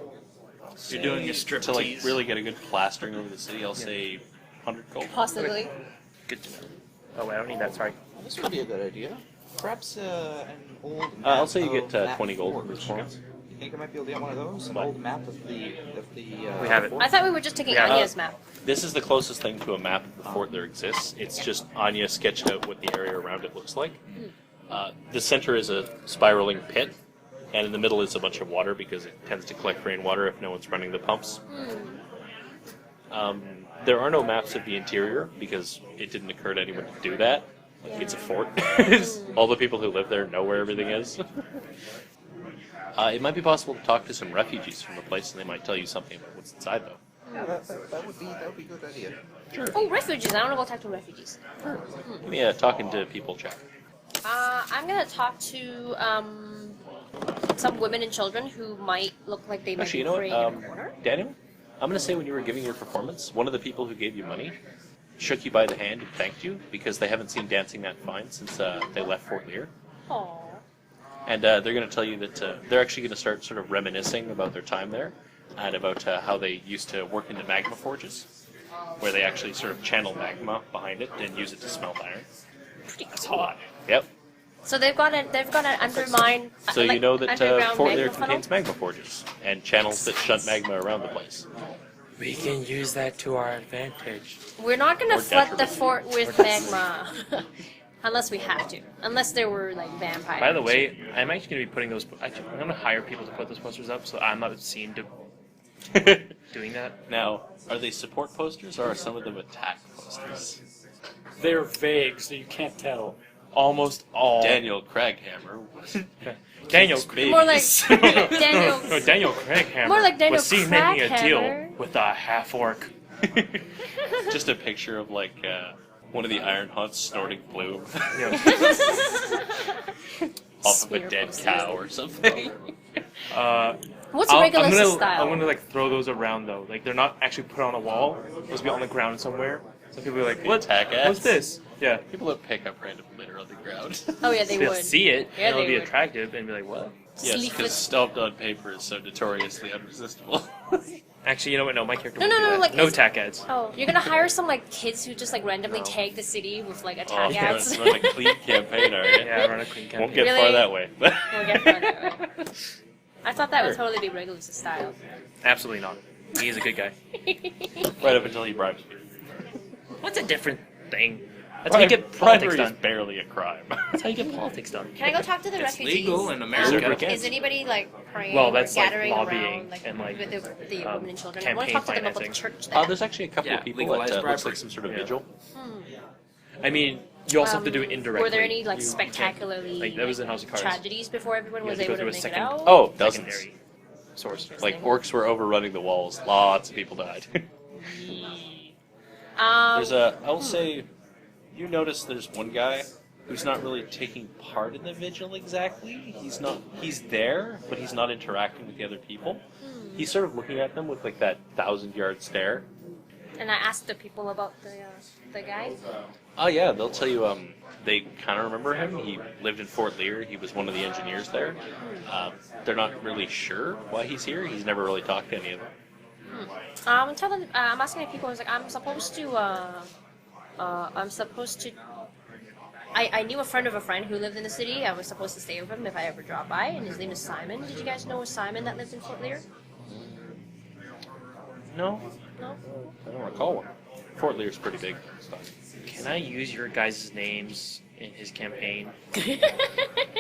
You're doing a strip To like really get a good plastering over the city, I'll say 100 gold. Possibly. Good to know. Oh, wait, I don't need that. Sorry. This would be a good idea. Perhaps an old map I'll say you of get that 20 gold fort. for this point. You think I might be able to get one of those? An What? old map of the We have it. fort? I thought we were just taking Yeah. Anya's map. This is the closest thing to a map of the fort there exists. It's just Anya sketched out what the area around it looks like. The center is a spiraling pit, and in the middle is a bunch of water because it tends to collect rainwater if no one's running the pumps. There are no maps of the interior because it didn't occur to anyone to do that. Like, it's a fort. All the people who live there know where everything is. It might be possible to talk to some refugees from the place, and they might tell you something about what's inside, though. Yeah, that would be a good idea. Oh, refugees. I want to go talk to refugees. Give me a talking to people check. I'm gonna talk to some women and children who might look like they might Actually, be you know what, praying in a corner. Daniel? I'm going to say when you were giving your performance, one of the people who gave you money shook you by the hand and thanked you because they haven't seen Dancing That Fine since they left Fort Leer. Aww. And they're going to tell you that they're actually going to start sort of reminiscing about their time there and about how they used to work in the magma forges, where they actually sort of channel magma behind it and use it to smelt iron. Pretty That's cool. hot. Yep. So they've got an undermine. So you like, know that underground Fort Leer magma funnel? contains magma forges and channels that shunt magma around the place. We can use that to our advantage. We're not gonna Or flood the detriment. fort with magma, unless we have to. Unless there were like vampires. By the way, I'm actually going to be putting those... Actually, I'm going to hire people to put those posters up so I'm not seen doing that. Now, are they support posters or are some of them attack posters? They're vague, so you can't tell. Almost all... Daniel Craghammer. Daniel... Babies. More like Daniel. No, Daniel Craighammer More like Daniel was seen making a deal Crackhammer. with a half-orc. Just a picture of like one of the Iron Hunts snorting bloom off of a Smear dead posters. cow or something. What's I'm Regulus' gonna, style? I'm gonna like throw those around though. Like they're not actually put on a wall. They're supposed to be on the ground somewhere. So people are like, "What? Attack What's ads. this?" Yeah. People that pick up random litter on the ground. Oh yeah, they They'll would. see it, Yeah, and it'll they be would. attractive, and be like, "What?" Yes, Sleep because with- stomped on paper is so notoriously unresistible. Actually, you know what? No, my character No, won't no, do no, that. like, No it's- attack ads. Oh, you're gonna hire some like kids who just like randomly No. tag the city with like Oh, attack run, ads. run a clean campaign, are you? Yeah, run a clean campaign. Won't get Really? far that way. But We'll get far that way. I thought that would totally be Regulus' style. Absolutely not. He is a good guy. right up until he bribes me. What's a different thing? That's how you get politics Bribery is done. barely a crime. That's how you get politics done. Can I go talk to the It's refugees? legal in Sure, America. we can. Is anybody like praying Well, or that's, like, gathering lobbying around like, and, like, with the women and children? I want to campaign talk to them about the financing. church there. There's actually a couple Yeah, of people legalized at looks bribery. like some sort of Yeah. vigil. I mean, you also have to do it indirectly. Were there any like You can't- spectacularly like, that was in House of Cards. tragedies before everyone You was have to go able to through a make it second- out? Oh, dozens. Secondary source. Like orcs were overrunning the walls. Lots of people died. There's a. I'll say, you notice there's one guy who's not really taking part in the vigil exactly. He's not. He's there, but he's not interacting with the other people. He's sort of looking at them with like that 1,000-yard stare. And I asked the people about the guy. Oh yeah, they'll tell you. They kind of remember him. He lived in Fort Leer. He was one of the engineers there. They're not really sure why he's here. He's never really talked to any of them. I'm telling. I'm asking the people. I was like, I'm supposed to. I knew a friend of a friend who lived in the city. I was supposed to stay with him if I ever dropped by, and his name is Simon. Did you guys know a Simon that lived in Fort Leer? No, No. I don't recall one. Fort Leer's pretty big. Can I use your guys' names in his campaign?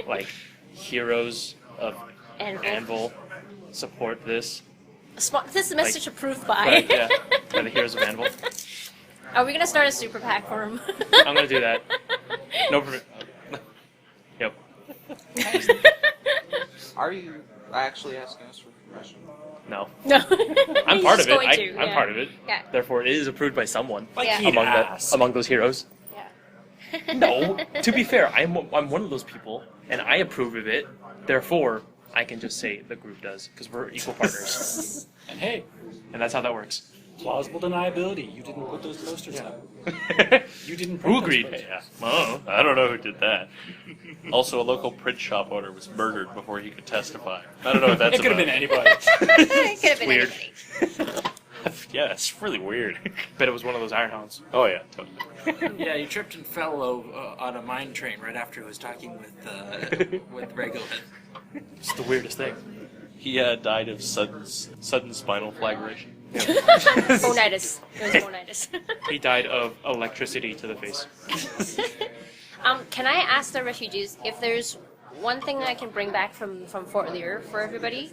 Like, heroes of Anvil support this. This is a message approved by. Right, yeah. By the heroes of Anvil. Are we gonna start a super PAC for him? I'm gonna do that. No. Yep. Are you actually asking us for permission? No. No. I'm He's part of just it. going to, I'm yeah. part of it. Yeah. Therefore, it is approved by someone Yeah. among those heroes. Yeah. No. To be fair, I'm one of those people, and I approve of it. Therefore, I can just say the group does because we're equal partners. And hey, and that's how that works. Plausible deniability. You didn't put those posters up. You didn't. Who print those agreed? posters. Yeah. Oh, I don't know who did that. Also, a local print shop owner was murdered before he could testify. I don't know what that's It could have about. been anybody. It could have been Weird. anything. Yeah, it's really weird. Bet it was one of those iron hounds. Oh yeah, totally. Yeah, he tripped and fell on a mine train right after he was talking with Regolith. It's the weirdest thing. He died of sudden spinal flagellation. Bonitis. It was bonitis. He died of electricity to the face. Can I ask the refugees if there's one thing I can bring back from Fort Leer for everybody?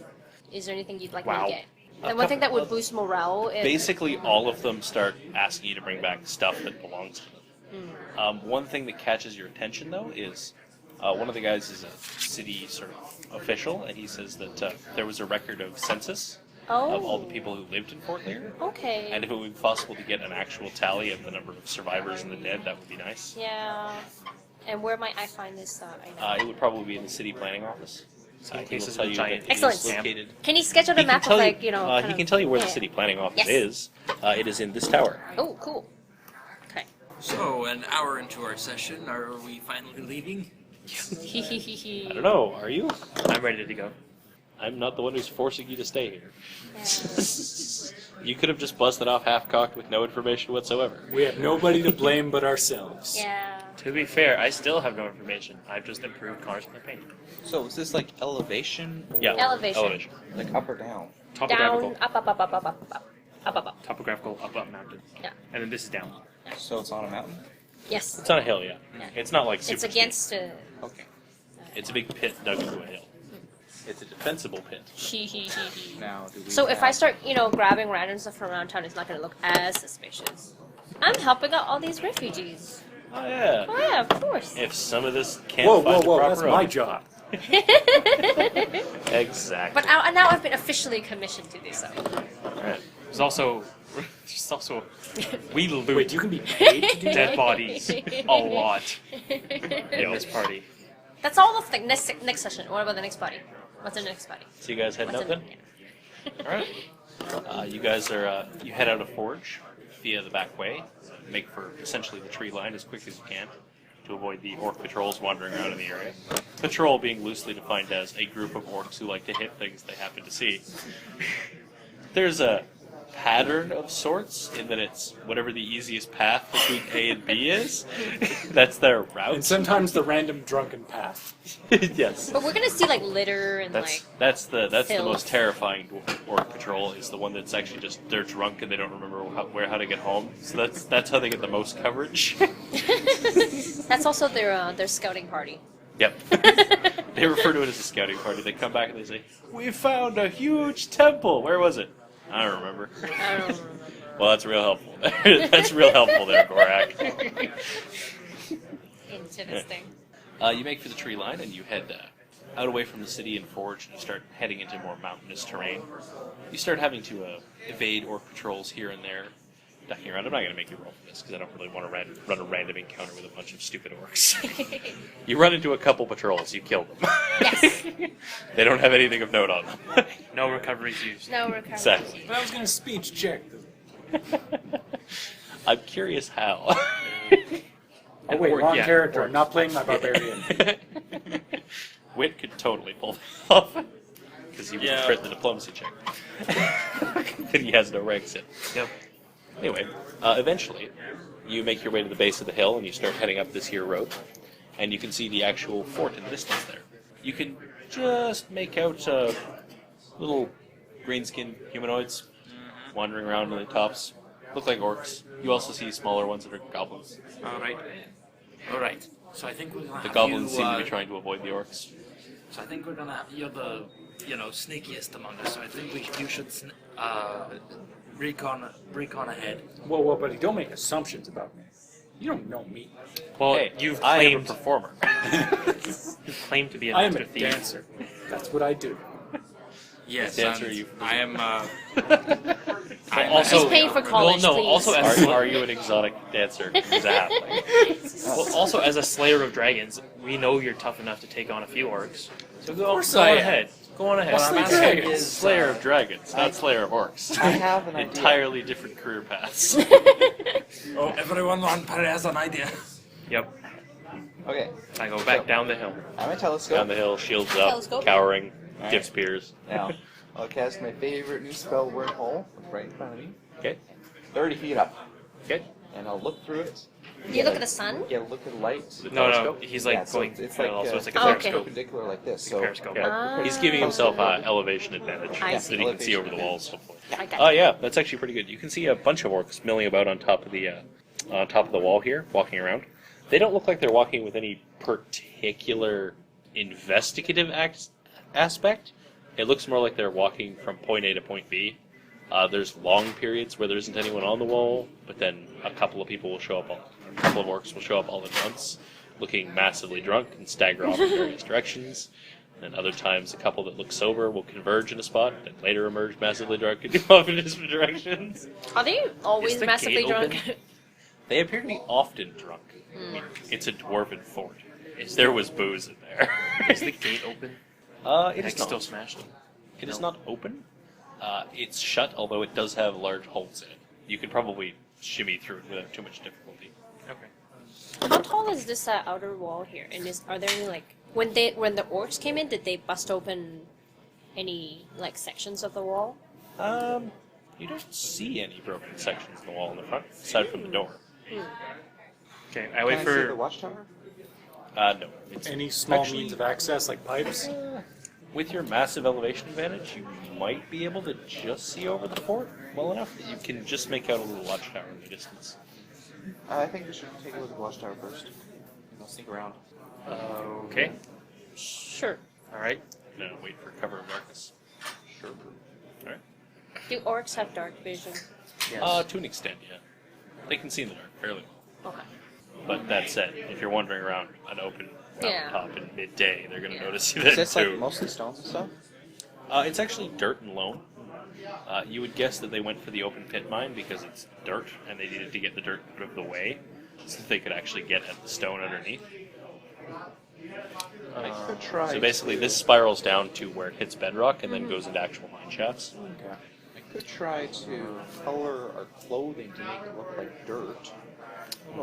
Is there anything you'd like me Wow. to get? And one thing that would boost morale. Basically, all of them start asking you to bring back stuff that belongs to them. One thing that catches your attention, though, is one of the guys is a city sort of official, and he says that there was a record of census of all the people who lived in Fort Leer. Okay. And if it would be possible to get an actual tally of the number of survivors and the dead, that would be nice. Yeah. And where might I find this item? It would probably be in the city planning office. He will Cases tell of you giant that it Excellent. is located. Can you sketch out a He can map of tell you, like, he kind can tell you where the yeah. city planning office Yes. is. It is in this tower. Oh, cool. Okay. So, an hour into our session, are we finally leaving? I don't know. Are you? I'm ready to go. I'm not the one who's forcing you to stay here. You could have just busted off half-cocked with no information whatsoever. We have nobody to blame but ourselves. Yeah. To be fair, I still have no information. I've just improved Connor's campaign. So is this like elevation? Or Yeah. Elevation. Like up or down? Topographical. Down, up, up, up, up, up, up, up, up, up, up. Topographical up mountain. Yeah. And then this is down. So it's on a mountain? Yes. It's on a hill, yeah. Yeah. It's not like super It's against. steep. Okay. It's a big pit dug into a hill. It's a defensible pit. Now, do we So if I have- start, grabbing random stuff from around town, it's not going to look as suspicious. I'm helping out all these refugees. Oh yeah. Oh yeah, of course. If some of this can't Whoa, find whoa, whoa! the That's proper my owner. job. Exactly. But now I've been officially commissioned to do so. Alright. There's also we loot Wait, you can be paid to do that? dead bodies a lot in this party. That's all of the next session. What about the next party? What's the next party? So you guys heading What's up in- then? Alright. You guys are, you head out of Forge via the back way. Make for essentially the tree line as quick as you can to avoid the orc patrols wandering around in the area. Patrol being loosely defined as a group of orcs who like to hit things they happen to see. There's a pattern of sorts in that it's whatever the easiest path between A and B is. That's their route. And sometimes the random drunken path. Yes. But we're gonna see like litter and That's the filth. most terrifying orc patrol is the one that's actually just they're drunk and they don't remember how to get home. So that's how they get the most coverage. That's also their scouting party. Yep. They refer to it as a scouting party. They come back and they say, "We found a huge temple. Where was it? I don't remember." I don't remember. Well, that's real helpful. That's real helpful there, Gorak. Interesting. You make for the tree line and you head out away from the city and Forge and you start heading into more mountainous terrain. You start having to evade orc patrols here and there, ducking around. I'm not going to make you roll for this because I don't really want to run a random encounter with a bunch of stupid orcs. You run into a couple patrols, you kill them. Yes. They don't have anything of note on them. No recoveries used. No recovery. Exactly. But I was going to speech check them. I'm curious how. Oh wait, Orc, wrong yeah, character. orc. I'm not playing my barbarian. Wit could totally pull that off. Because he was Yeah. crit the diplomacy check. And he has no ranks in. Yep. Anyway, eventually, you make your way to the base of the hill and you start heading up this here road. And you can see the actual fort in the distance there. You can just make out little green-skinned humanoids wandering around on the tops. Look like orcs. You also see smaller ones that are goblins. All right. So I think we're gonna The have goblins you, seem to be trying to avoid the orcs. So I think we're gonna. You're the, sneakiest among us. So I think you should recon ahead. Whoa, buddy, don't make assumptions about me. You don't know me. Well, Hey, you've I am a claimed performer. you've claimed to be a I am master a thief. dancer. That's what I do. Yes. Dancer, you- I am. Also, He's paying for college, well, no, please. also as Are you an exotic dancer? Exactly. well, also as a slayer of dragons, we know you're tough enough to take on a few orcs. So go course I am. ahead. Go on ahead. What I'm Slay asking dragons. is Slayer of dragons, not Slayer of orcs. I have an idea. Entirely different career paths. Oh, everyone on Paris has an idea. Yep. Okay, I go back down the hill. I have a telescope. Down the hill, shields up, Telescope? cowering, Alright. dip spears. Now, I'll cast my favorite new spell, Wormhole, right in front of me. Okay. 30 feet up. Okay. And I'll look through it. You look at the sun? Yeah, look at light. No, telescope? he's like Yeah, so going. it's like, also, it's like a Oh, okay. periscope. perpendicular like this. Like a So periscope. Ah. He's giving himself elevation advantage I that see. he can see over the walls, hopefully. I got Oh it. yeah, that's actually pretty good. You can see a bunch of orcs milling about on top of the wall here, walking around. They don't look like they're walking with any particular investigative aspect. It looks more like they're walking from point A to point B. There's long periods where there isn't anyone on the wall, but then a couple of people will show up. A couple of orcs will show up all at once, looking massively drunk and stagger off in various directions. And other times, a couple that look sober will converge in a spot, and later emerge massively drunk and go off in different directions. Are they always Is the massively gate drunk? open? They appear to be often drunk. It's a dwarven fort. There was booze in there. Is the gate open? It I is can still not. smash them. It is not open. It's shut, although it does have large holes in it. You could probably shimmy through it without too much difficulty. Okay. How tall is this outer wall here? And are there any like when the orcs came in, did they bust open any like sections of the wall? You don't see any broken sections in the wall in the front, aside from the door. Okay. I Can wait I see for. the watchtower? No. It's Any small actually- means of access, like pipes? With your massive elevation advantage, you might be able to just see over the fort well enough that you can just make out a little watchtower in the distance. I think we should take a look at the watchtower first. I'll sneak around. Okay. Sure. All right. No, wait for cover of darkness. Sure. Alright. Do orcs have dark vision? Yes. To an extent, yeah. They can see in the dark fairly well. Okay. But that said, if you're wandering around an open Yeah. mountaintop in midday, they're going to Yeah. notice you Is then this too. like mostly stones and stuff? It's actually dirt and loam. You would guess that they went for the open pit mine because it's dirt, and they needed to get the dirt out of the way so that they could actually get at the stone underneath. I could try. So basically, this spirals down to where it hits bedrock and then goes into actual mine shafts. I could try to color our clothing to make it look like dirt. I'm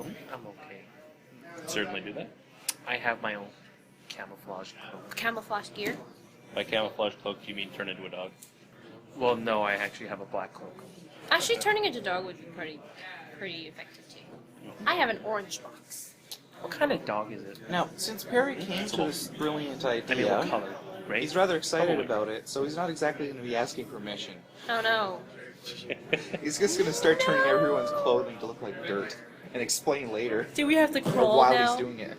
okay. Certainly do that. I have my own camouflage cloak. Camouflage gear. By camouflage cloak, you mean turn into a dog? Well, no, I actually have a black cloak. Actually, turning into dog would be pretty effective too. I have an orange box. What kind of dog is it? Now, since Perry came to this brilliant I mean, what idea, color? Right? he's rather excited Probably. about it, so he's not exactly going to be asking permission. Oh no. He's just going to start turning everyone's clothing to look like dirt and explain later Do we have to or crawl while now? he's doing it.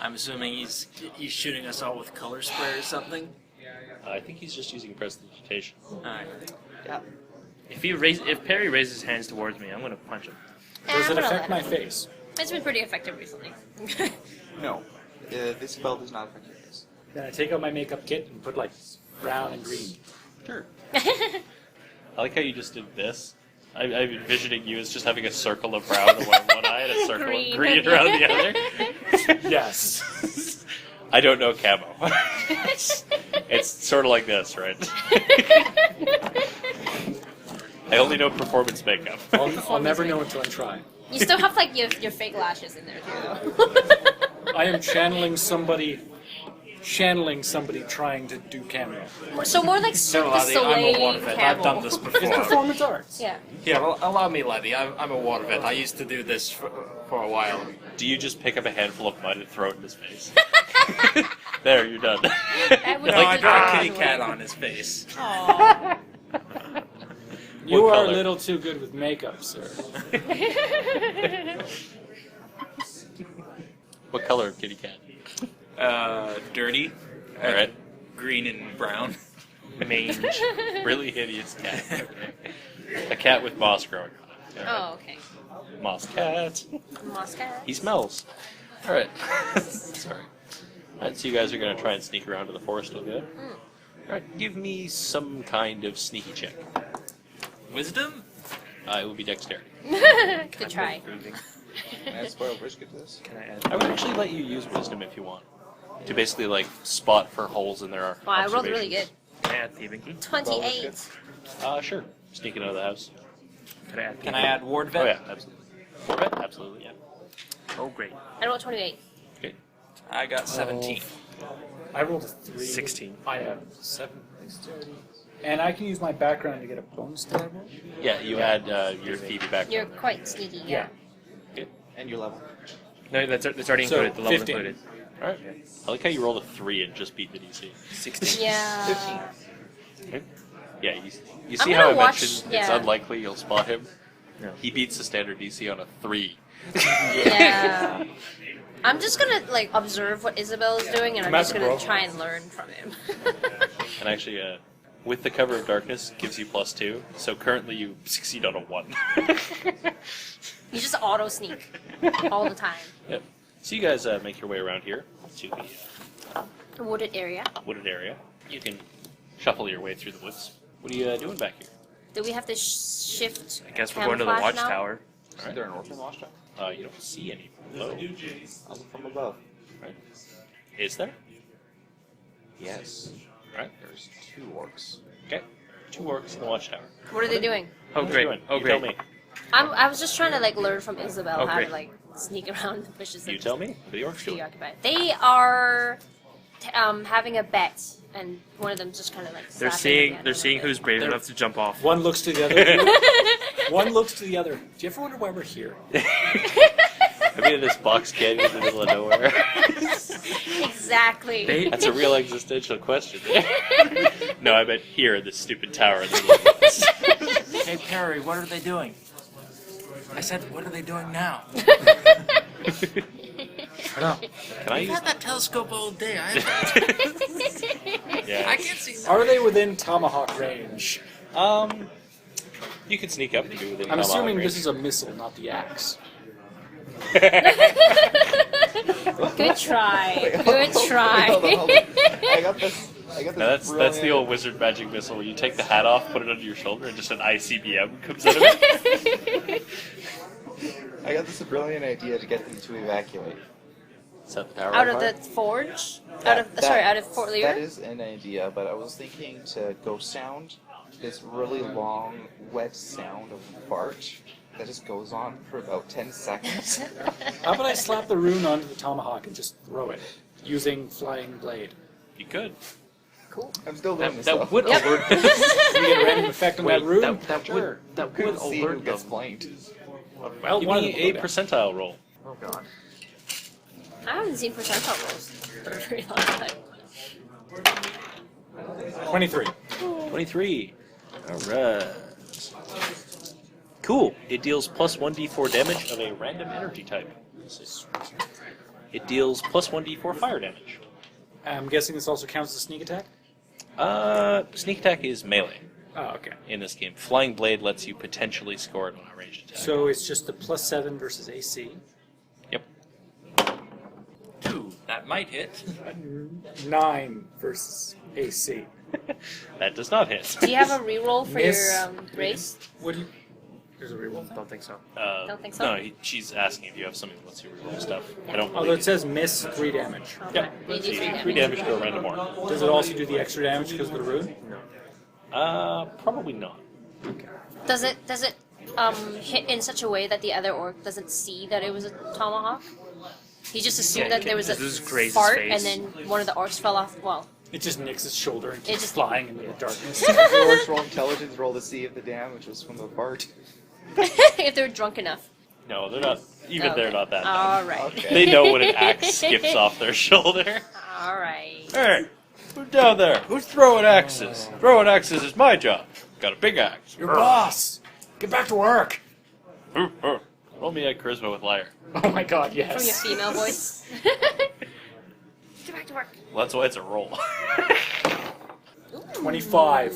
I'm assuming he's shooting us all with color spray or something. I think he's just using prestidigitation. Alright. Yeah. If Perry raises his hands towards me, I'm gonna punch him. Does I'm it gonna affect my let him. face? It's been pretty effective recently. No. This spell does not affect your face. Then I take out my makeup kit and put like brown and green. Sure. I like how you just did this. I'm envisioning you as just having a circle of brown on one eye and a circle Green. of green around the other. Yes. I don't know camo. It's sort of like this, right? I only know performance makeup. I'll never know until I try. You still have like your fake lashes in there too, though. I am channeling somebody trying to do cameo. So more like Cirque du Laddie, I'm a Soleil water vet. I've done this camel. It's before. performance arts. Yeah. Yeah, well, allow me, Laddie. I'm a water vet. I used to do this for a while. Do you just pick up a handful of mud and throw it in his face? There, you're done. I would No, I like draw a to- kitty cat on his face. Aw. You What are color? a little too good with makeup, sir. What color of kitty cat? Dirty. Alright. Green and brown. Mange. Really hideous cat. Okay. A cat with moss growing on it. Oh, okay. Moss cat. Moscow. He smells. Alright. Sorry. Alright, so you guys are going to try and sneak around to the forest together? Alright, give me some kind of sneaky check. Wisdom? It would be dexterity. Good try. Can I spoil brisket to this? Can I add? I would actually let you use wisdom if you want. to basically like spot for holes in their Wow, I rolled really good. Can I add thieving key? 28. Sure. Sneaking out of the house. Can I add ward vet? Oh yeah, absolutely. Corvette? Absolutely, yeah. Oh, great. I rolled 28. Okay. I got 17. I rolled a 3. 16. I have 7 dexterity. And I can use my background to get a bonus to that roll? Yeah, you had your Phoebe back. You're quite sneaky, yeah. And your level. No, that's already So, included. The level 15. included. Alright. I like how you rolled a 3 and just beat the DC. 16. Yeah. Okay. Yeah, you I'm see how I gonna watch- mentioned it's yeah. unlikely you'll spot him? No. He beats the standard DC on a 3. Yeah. I'm just gonna like observe what Isabel is doing, and I'm Come just at me, gonna bro. try and learn from him. And actually, with the cover of darkness, gives you +2. So currently you succeed on a 1. You just auto sneak all the time. Yep. So you guys make your way around here to the Wooded area. wooded area. You can shuffle your way through the woods. What are you doing back here? Do we have to shift? I guess we're going to the camouflage now? watchtower. Is there an orphan watchtower? You don't see any below. I'll look from above. Right. Is there? Yes. Right. There's 2 orcs. Okay. 2 orcs in the watchtower. What are they doing? Oh, What are great. you doing? Oh, You great. tell me. I was just trying to like learn from Isabel Oh, how great. to like sneak around the bushes. You and tell me. What are the orcs doing? preoccupied. They are having a bet, and one of them's just kind of like. They're seeing who's brave enough to jump off. One looks to the other. One looks to the other. Do you ever wonder why we're here? I mean, in this box canyon in the middle of nowhere. Exactly. That's a real existential question. No, I meant here in this stupid tower. In the woods. Hey Perry, what are they doing? I said, what are they doing now? I know. Can I I've use? had that telescope all day. I Yeah. can't see that. Are they within tomahawk range? You can sneak up and do within. I'm tomahawk assuming range. this is a missile, not the axe. Good try. Good try. I got this. No, that's the old wizard magic missile where you take the hat off, put it under your shoulder, and just an ICBM comes out of it. I got this brilliant idea to get them to evacuate. Set the tower Out on of fire. the forge? That- Out of Fort Leer? That is an idea, but I was thinking to ghost sound this really long, wet sound of fart that just goes on for about 10 seconds. How about I slap the rune onto the tomahawk and just throw it using flying blade? You could. Cool. I'm still doing That, this. that would Yep. alert. Can we get a random effect on that rune? that Sure. would Couldn't see who alert gets them. blanked. Well, Give one of me them a will go down. percentile roll. Oh god. I haven't seen percentile rolls for a very long time. 23. 23. Alright. Cool. It deals plus 1d4 damage of a random energy type. It deals plus 1d4 fire damage. I'm guessing this also counts as sneak attack? Sneak attack is melee Oh, okay. in this game. Flying blade lets you potentially score it on a ranged attack. So it's just the +7 versus AC. Yep. 2. That might hit. 9 versus AC. That does not hit. Do you have a reroll for Miss. your race? What do you... There's a reroll. Don't think so. Don't think so? No, she's asking if you have something that lets you reroll stuff. I don't Although believe it says miss 3 damage. Okay. Yep. You do See, 3 damage. 3 damage to a random orc. Does it also do the extra damage because of the rune? Probably not. Does it hit in such a way that the other orc doesn't see that it was a tomahawk? He just assumed Yeah, that there was a this is Grace's fart, face. and then one of the orcs fell off. Well, It just nicks his shoulder and It keeps just- flying into the darkness. The orcs roll intelligence, roll to see if the damage was from the fart. if they're drunk enough. No, they're not. Even they're Okay. not that. dumb. All right. Okay. They know when an axe skips off their shoulder. All right. Hey, who's down there? Who's throwing axes? Throwing axes is my job. Got a big axe. Your boss! Get back to work! Roll me a charisma with liar. Oh my god, From your yes. female voice. Get back to work. Well, that's why it's a roll. 25.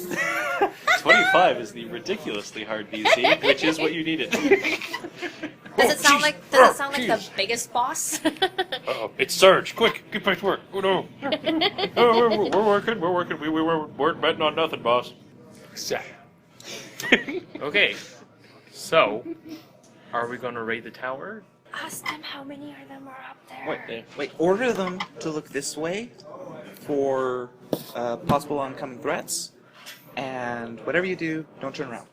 25 is the ridiculously hard DC, which is what you needed. Does it sound like the biggest boss? It's Surge. Quick, get back to work. Oh no. Oh, we're working. We're working. We weren't betting on nothing, boss. Okay. So, are we going to raid the tower? Ask them how many of them are up there. Wait. Order them to look this way for possible oncoming threats, and whatever you do, don't turn around.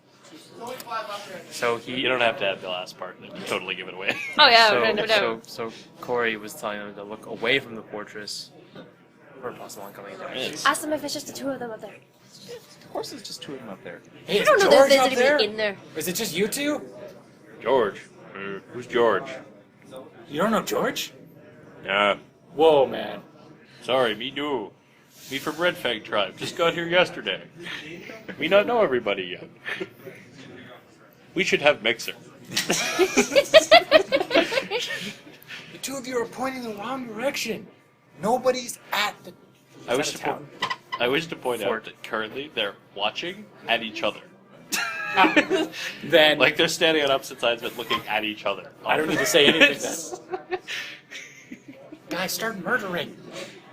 So You don't have to add the last part. You totally give it away. Oh yeah, so, no. so Corey was telling them to look away from the fortress for possible oncoming attacks. Yes. Ask them if it's just the two of them up there. Of course, there's just two of them up there. Hey, I is don't know George there's up anything there? in there. Is it just you two? George. Who's George? You don't know George? Nah. Whoa, man. Sorry, me too. Me from Red Fang Tribe. Just got here yesterday. Me not know everybody yet. We should have Mixer. The two of you are pointing the wrong direction. Nobody's at the. I wish to point out Fort. that currently they're watching at each other. Then Like they're standing on opposite sides but looking at each other. I don't need to say anything then. Guys, start murdering.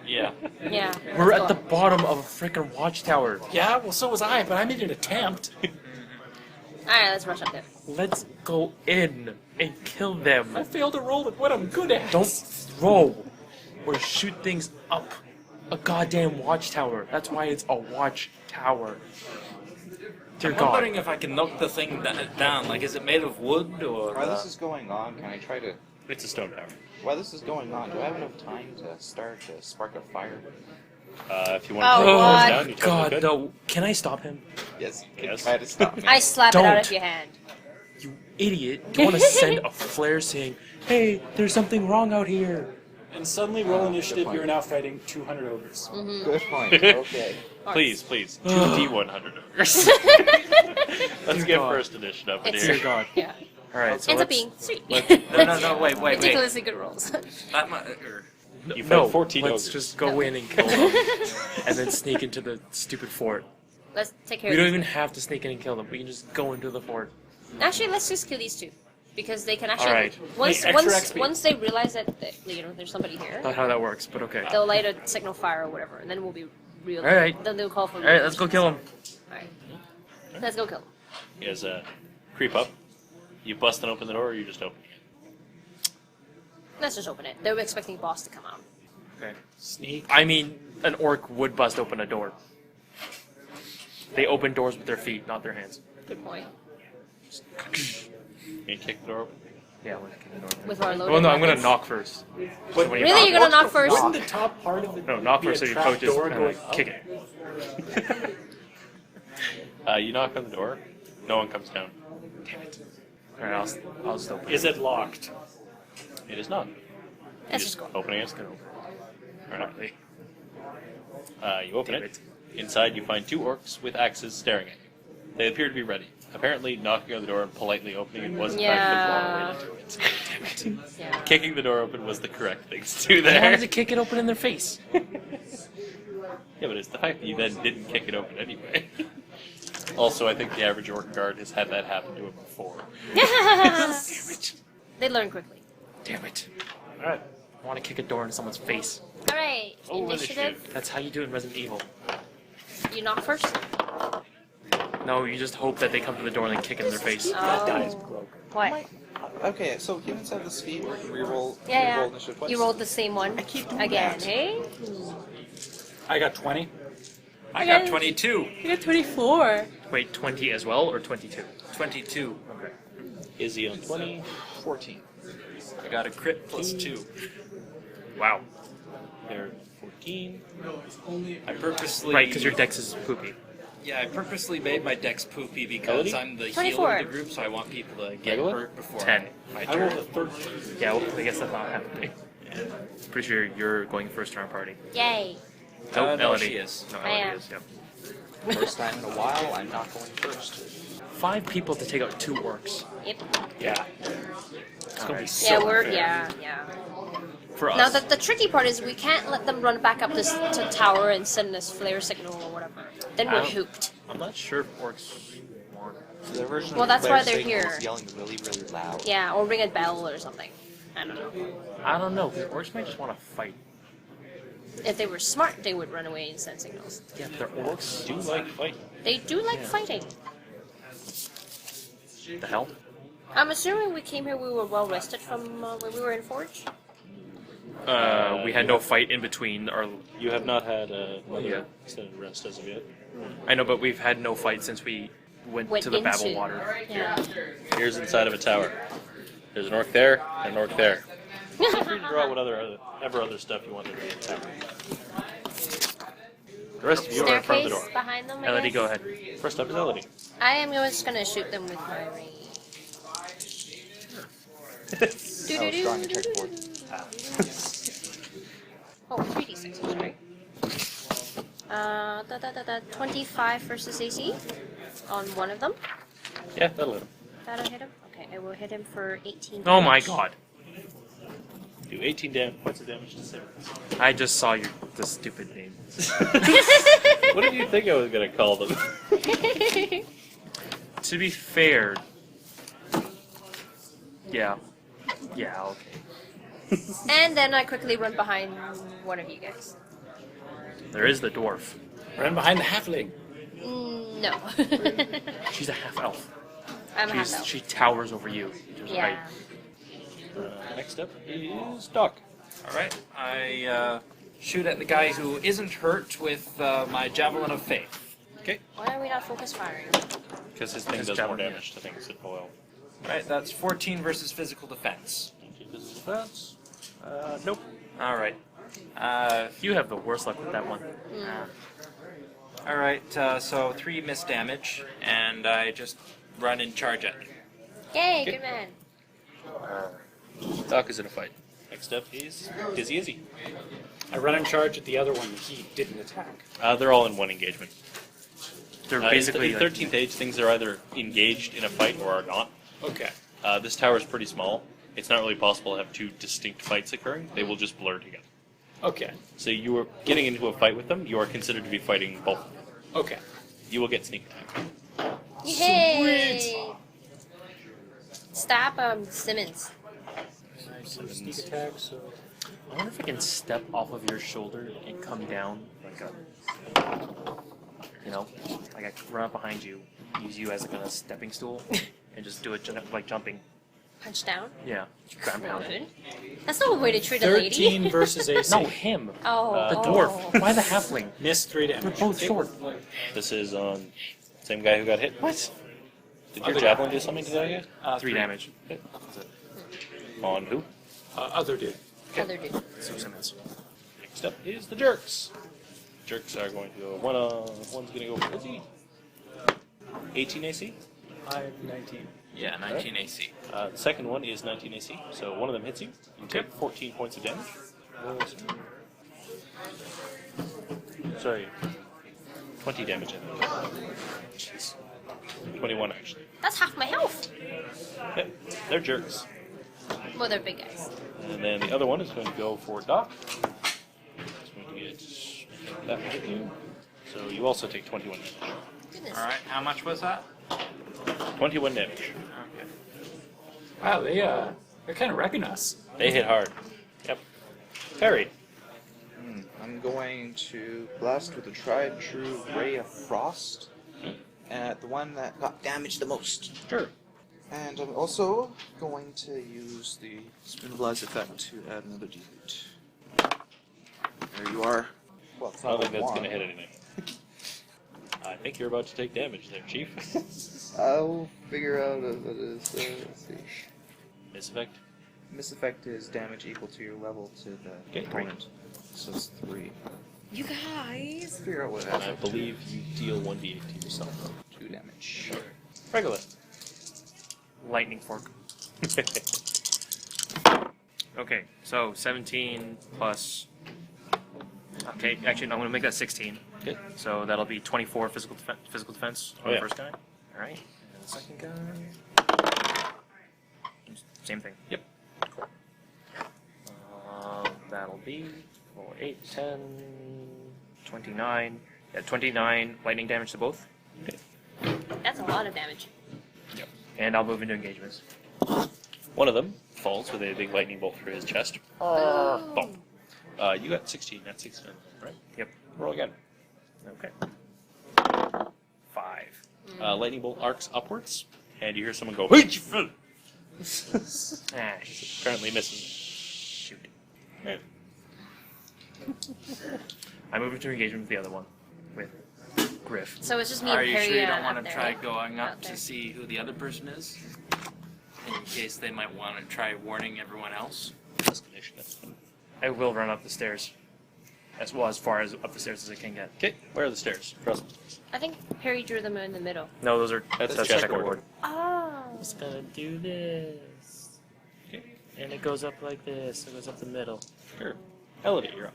Yeah. Yeah. We're let's at go. the bottom of a freaking watchtower. Yeah, well, so was I, but I made an attempt. Alright, let's rush up there. Let's go in and kill them. I failed to roll at what I'm good at. Don't throw or shoot things up a goddamn watchtower. That's why it's a watchtower. Dear I'm God. wondering if I can knock the thing down. Like, is it made of wood or? While this is going on, can I try to? It's a stone tower. While this is going on, do I have enough time to start to spark a fire? If you want Oh, to close what? down, you totally God, could. no. Can I stop him? Yes. Yes. Try to stop me. I slap it out Don't. of your hand. You idiot. You want to send a flare saying, hey, there's something wrong out here. And suddenly, roll good initiative. point. You're now fighting 200 ogres. Good point. Okay. Please. 2D100 ogres. Let's Dear get God. first initiative It's- here. Dear God. Yeah. Alright, so Ends up let's... being sweet. No, wait. Ridiculously good rolls. That might, You fight No, 14 let's ogres. just go in and kill them. And then sneak into the stupid fort. Let's take care We of don't these even guys. have to sneak in and kill them. We can just go into the fort. Actually, let's just kill these two. Because they can actually... Alright. Once, Hey, extra once, XP. once they realize that, there's somebody here, Not how that works, but okay. they'll light a signal fire or whatever, and then we'll be real... Alright. Then they'll call for... Alright, let's go kill them. Alright. Let's go kill them. You guys creep up. You bust and open the door, or you just open it? Let's just open it. They were expecting boss to come out. Okay. Sneak. I mean, an orc would bust open a door. They open doors with their feet, not their hands. Good point. You kick the door open. Yeah, we're kicking the door. With our loaded Well, no, I'm gonna weapons. knock first. But So when you Really? You're gonna knock first? Wouldn't the top part of the No, knock be first a so you trap approach door and going like up? kick it. You knock on the door. No one comes down. Alright, I'll just open Is it locked? It is not. Let's just go. Opening it. Or not. You open Damn it. Inside, you find two orcs with axes staring at you. They appear to be ready. Apparently, knocking on the door and politely opening it was in fact the wrong way to do it. Damn it. Yeah. Kicking the door open was the correct thing to do I there. wanted to kick it open in their face. Yeah, but it's the fact that you then didn't kick it open anyway. Also, I think the average orc guard has had that happen to him before. They learn quickly. Damn it. Alright. I want to kick a door in someone's face. Alright, Oh, initiative. That's how you do it in Resident Evil. You knock first? No, you just hope that they come to the door and then kick it in their face. Oh. What? Okay, so humans have this feat where you can reroll, Yeah, reroll initiative yeah. twice. You rolled the same one I keep doing again, that. hey? I got 20. I got 22. You got 24. Wait, 20 as well, or 22? 22. Okay. Izzy on 20. 14. I got a crit plus 2. Wow. They're 14. I purposely... Right, because your dex is poopy. Yeah, I purposely made my dex poopy because Ability? I'm the 24. healer of the group, so I want people to get Regular? hurt before 10. my I turn. rolled a 13. Yeah, well, I guess that's not happening. Pretty sure you're going first to our party. Yay. Nope, no, Melody. she is. No, I Melody am. is, yep. First time in a while, I'm not going first. 5 people to take out 2 orcs. Yep. Yeah. Alright. Yeah, yeah. For Now, us. the tricky part is we can't let them run back up this to tower and send us flare signal or whatever. Then we're Ow. hooped. I'm not sure if orcs want... Their version Well, of that's Claire why they're Signal here. is yelling really, really loud. Yeah, or ring a bell or something. I don't know. I don't know, because orcs might just want to fight. If they were smart, they would run away and send signals. Yeah, they're orcs. Do like fight. They do like Yeah. fighting. The hell? I'm assuming we came here, we were well rested from when we were in Forge. We had no fight in between our. You have not had another extended rest as of yet. I know, but we've had no fight since we went to the Babel Water. Yeah. Here's inside of a tower. There's an orc there and an orc there. Feel free to draw whatever other stuff you want to do in the tower. The rest of you are in front of the door. Behind them. I Elodie, guess? go ahead. First up is Elodie. I am just gonna shoot them with my ring. I was drawing a checkerboard. Oh, 3d6 was right. 25 versus AC on one of them. Yeah, that'll hit him. That'll hit him. Okay, I will hit him for 18. Oh my damage. god. Do 18 points of damage to Sarah. I just saw the stupid name. What did you think I was going to call them? To be fair. Yeah. Yeah, okay. And then I quickly run behind one of you guys. There is the dwarf. Run behind the halfling. No. She's a half elf. I'm a half elf. She towers over you. Just Yeah. right. Next up is Doc. Alright, I shoot at the guy who isn't hurt with my Javelin of Faith. Okay. Why are we not focus firing? Because his thing His does more javelin. damage to things that foil. Right, that's 14 versus physical defense. Physical defense. Nope. Alright. You have the worst luck with that one. Alright, so 3 miss damage, and I just run and charge it. Yay, Okay. good man. Doc is in a fight. Next up is Dizzy Izzy. I run in charge at the other one. He didn't attack. They're all in one engagement. They're basically in 13th age, things are either engaged in a fight or are not. Okay. This tower is pretty small. It's not really possible to have two distinct fights occurring. They will just blur together. Okay. So you are getting into a fight with them. You are considered to be fighting both of them. Okay. You will get sneak attack. Yay! Stop, Simmons. Sneak attack. So I wonder if I can step off of your shoulder and come down like a, like I run up behind you, use you as like a stepping stool, and just do it like jumping. Punch down. Yeah, ground pound. That's not a way to treat a lady. 13 versus AC. No, him. Oh. The dwarf. Why the halfling? Missed 3 They're damage. both short. This is on same guy who got hit. What? Did your javelin do something to that yet? 3 damage. On who? Other dude. Other dude. So Simmons. Next up is the jerks. Jerks are going to go one's going to go for Izzy. 18 AC. I have 19. Yeah, 19 AC. The second one is 19 AC, so one of them hits you. You take 14 points of damage. Sorry, 20 damage. I think. Jeez. 21 actually. That's half my health. Okay. They're jerks. Well, they're big guys. And then the other one is going to go for Doc. It's going to get that will hit you. So you also take 21 damage. Goodness. Alright, how much was that? 21 damage. Okay. Wow, they kind of reckon us. They hit hard. Yep. Perry. I'm going to blast with a tried and true Ray of Frost at the one that got damaged the most. Sure. And I'm also going to use the Spoon of Lies effect to add another D8. There you are. Well, it's I don't not think that's one. going to hit anything. I think you're about to take damage there, Chief. I'll figure out what it is. Let's see. Miss effect. Miss effect is damage equal to your level to the Okay, opponent. So it's 3. You guys. Figure out what And I happens. believe you deal 1d8 to yourself. 2 damage. Regular. Lightning fork. Okay, so 17 plus. Okay, actually, no, I'm going to make that 16. Okay. So that'll be 24 physical defense on Oh, yeah. the first guy. All right. And the second guy. Same thing. Yep. Cool. That'll be 4, 8, 10, 29. Yeah, 29 lightning damage to both. That's a lot of damage. Yep. And I'll move into engagements. One of them falls with a big lightning bolt through his chest. Bonk. You got 16, not 16, right? Yep. Roll again. Okay. 5. Lightning bolt arcs upwards, and you hear someone go, "Hey, Currently missing. Shoot. Right. I move into engagement with the other one. With Griff. So it's just me Are and you Perry sure you don't up want to there, try right? going up Out there. to see who the other person is? In case they might want to try warning everyone else? I will run up the stairs. As well as far as up the stairs as I can get. Okay, where are the stairs? Cross. I think Perry drew them in the middle. No, those are That's that's the checkerboard. Oh. It's gonna do this. Okay. And it goes up like this. It goes up the middle. Sure. Elodie, you're up.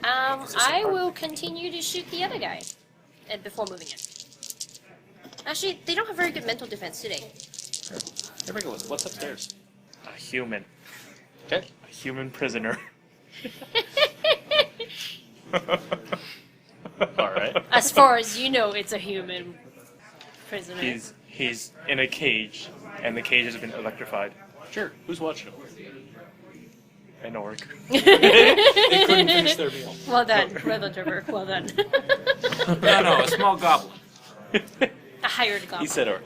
I will continue to shoot the other guy before moving in. Actually, they don't have very good mental defense, do they? Hey, Regulus, what's upstairs? A human. Okay. A human prisoner. Alright. As far as you know, it's a human prisoner. He's in a cage, and the cage has been electrified. Sure. Who's watching him? An orc. They couldn't finish their meal. Well done, Rebel Driver. Well done. No, a small goblin. A hired goblin. He said orc.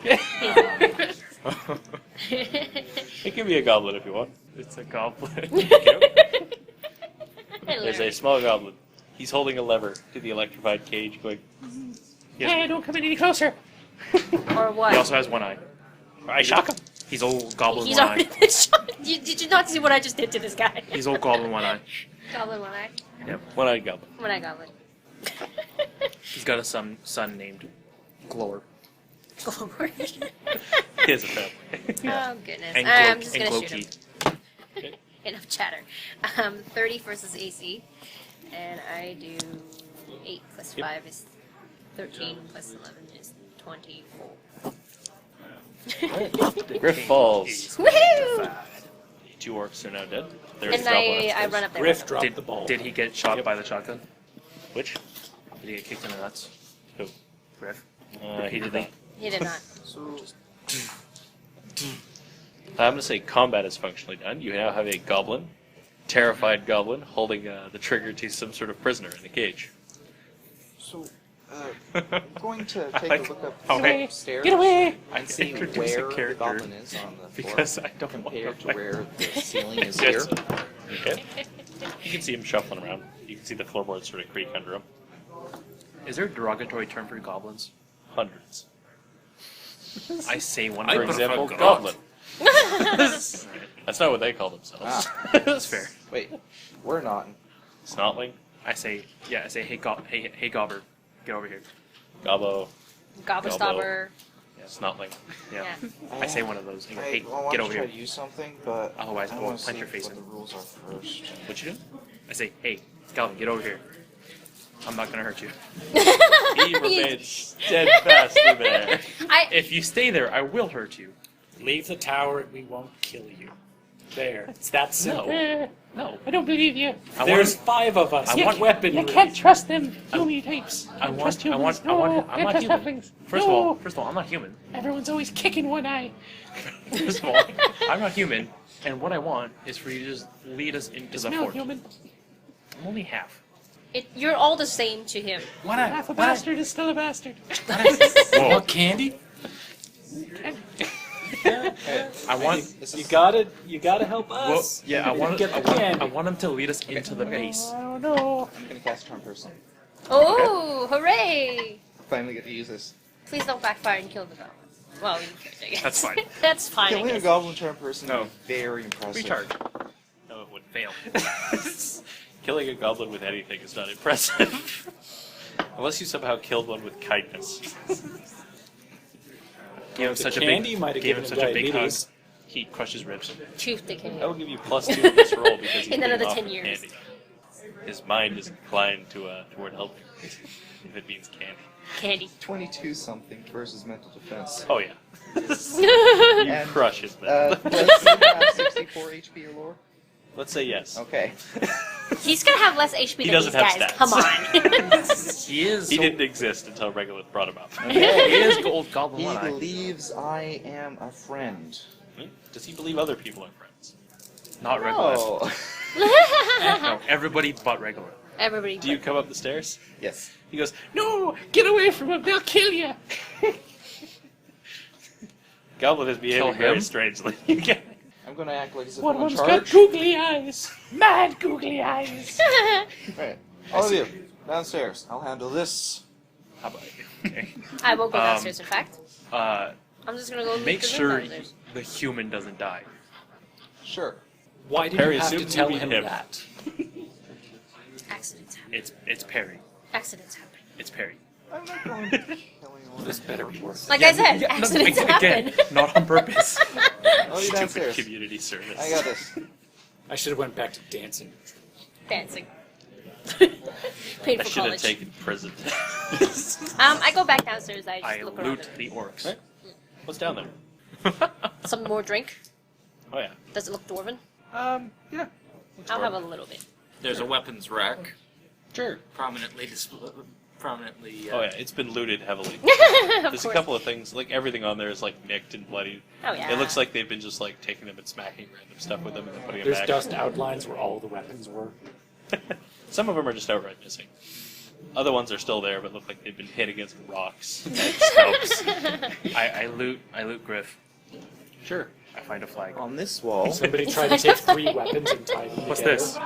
It can be a goblin if you want. It's a goblin. There's a small goblin. He's holding a lever to the electrified cage going, Hey, don't come any closer! Or what? He also has one eye. I shock him. He's old goblin He's one already eye. been shot. Did you not see what I just did to this guy? He's old goblin one eye. Goblin one eye. Yep. One-eyed goblin. One eye goblin. He's got a son named Glor. Glowworm. He has a family. Oh goodness. And I'm just gonna shoot Glokey. him. Enough chatter. 30 versus AC, and I do 8 plus 5 is 13 plus 11 is 24. Griff falls. Woohoo! The 2 orcs are now dead. There's And a goblin I upstairs. run up there. Griff dropped Did, the ball. did he get shot by the shotgun? Which? Did he get kicked in the nuts? Who? Griff? He did not. He did not. I'm going to say combat is functionally done. You now have a goblin, terrified goblin, holding the trigger to some sort of prisoner in a cage. So, I'm going to take a look up Okay. the stairs Get away! I and see introduce a where the character goblin is on the floor Because I don't want compared to to where the ceiling is Yes. here. Okay. You can see him shuffling around. You can see the floorboards sort of creak under him. Is there a derogatory term for goblins? Hundreds. I say one I For for prefer example, God. goblin. That's not what they call themselves. Ah, That's fair. wait, we're not. Snotling, I say hey gobber, get over here. gobbo, Gobblestopper. snotling. Yeah. Yeah. I say one of those. And go, I hey, want get to over try here. to use something, but Otherwise, I I want will to punch see your face what in. the rules are first. What you doing? I say, hey, Galvin, get over here. I'm not gonna hurt you. He remains steadfastly there. If you stay there, I will hurt you. Leave the tower and we won't kill you. There. It's that simple. No. I don't believe you. There's 5 of us. I with want- weaponry. You can't trust them human types. I Don't want. trust humans. I'm not Can't trust human. halflings. First No. of all, I'm not human. Everyone's always kicking one eye. First of all, I'm not human, and what I want is for you to just lead us into the Smell fort. human. I'm only half. You're all the same to him. Half a bastard is still a bastard. Whoa. Candy? I want. You gotta help Well, us. yeah, I You want. get the I want candy. him to lead us into the base. I don't know. I'm going to cast Charm Person. Oh, hooray! Finally get to use this. Please don't backfire and kill the goblin. Well, you could, I guess. That's fine. That's fine. I Killing a guess. Goblin Charm Person No. would be very impressive. Recharge. No, it would fail. Killing a goblin with anything is not impressive. Unless you somehow killed one with kindness. Gave him The such a candy big. might have Gave him given such him a big hug. diabetes. He crushed his ribs. Truth they can That will hear. give you +2 in this roll because he's In being another offered 10 years. candy. His mind is inclined to toward helping, if it means candy. Candy. 22 something versus mental defense. Oh yeah. You And, crush his man. Does he have 64 HP or lower? Let's say yes. Okay. He's gonna have less HP He than doesn't these have guys. stats. Come on. He is. He didn't exist until Regolith brought him up. He is gold goblin He one eye. believes I am a friend. Does he believe other people are friends? Not regular. Oh. No, everybody but regular. Everybody. Do you come up the stairs? Yes. He goes, No, get away from them. They'll kill you. Goblin is behaving him? very strangely. I'm gonna act like as if One I'm of in them's got charge. googly eyes. Mad googly eyes. Right. All of you, downstairs. I'll handle this. How about okay. I won't go downstairs. In fact, Uh, I'm just gonna go look make the room sure downstairs. the human doesn't die. Sure. Why did Perry you have to assumes tell you him mean him. that? Accidents happen. It's Perry. Accidents happen. It's Perry. I'm not going to kill anyone. This better be worth Like I said, Yeah, no, accidents again, happen. not on purpose. Oh, you Stupid downstairs. community service. I got this. I should have went back to dancing. Dancing. I Paid for should have college. taken prison. I go back downstairs. I just I look around. loot the orcs. Right. What's down there? Some more drink. Oh yeah. Does it look dwarven? Yeah. I'll have a little bit. There's a weapons rack Sure. prominently. Oh yeah, it's been looted heavily. Of There's a course. couple of things, like everything on there is like nicked and bloody. Oh yeah. It looks like they've been just like taking them and smacking random stuff with them and then putting them There's back. dust outlines where all the weapons were. Some of them are just outright missing. Other ones are still there, but look like they've been hit against rocks and stumps. I loot Griff. Sure. I find a flag. On this wall, Somebody tried to take 3 weapons and tie them What's together. this?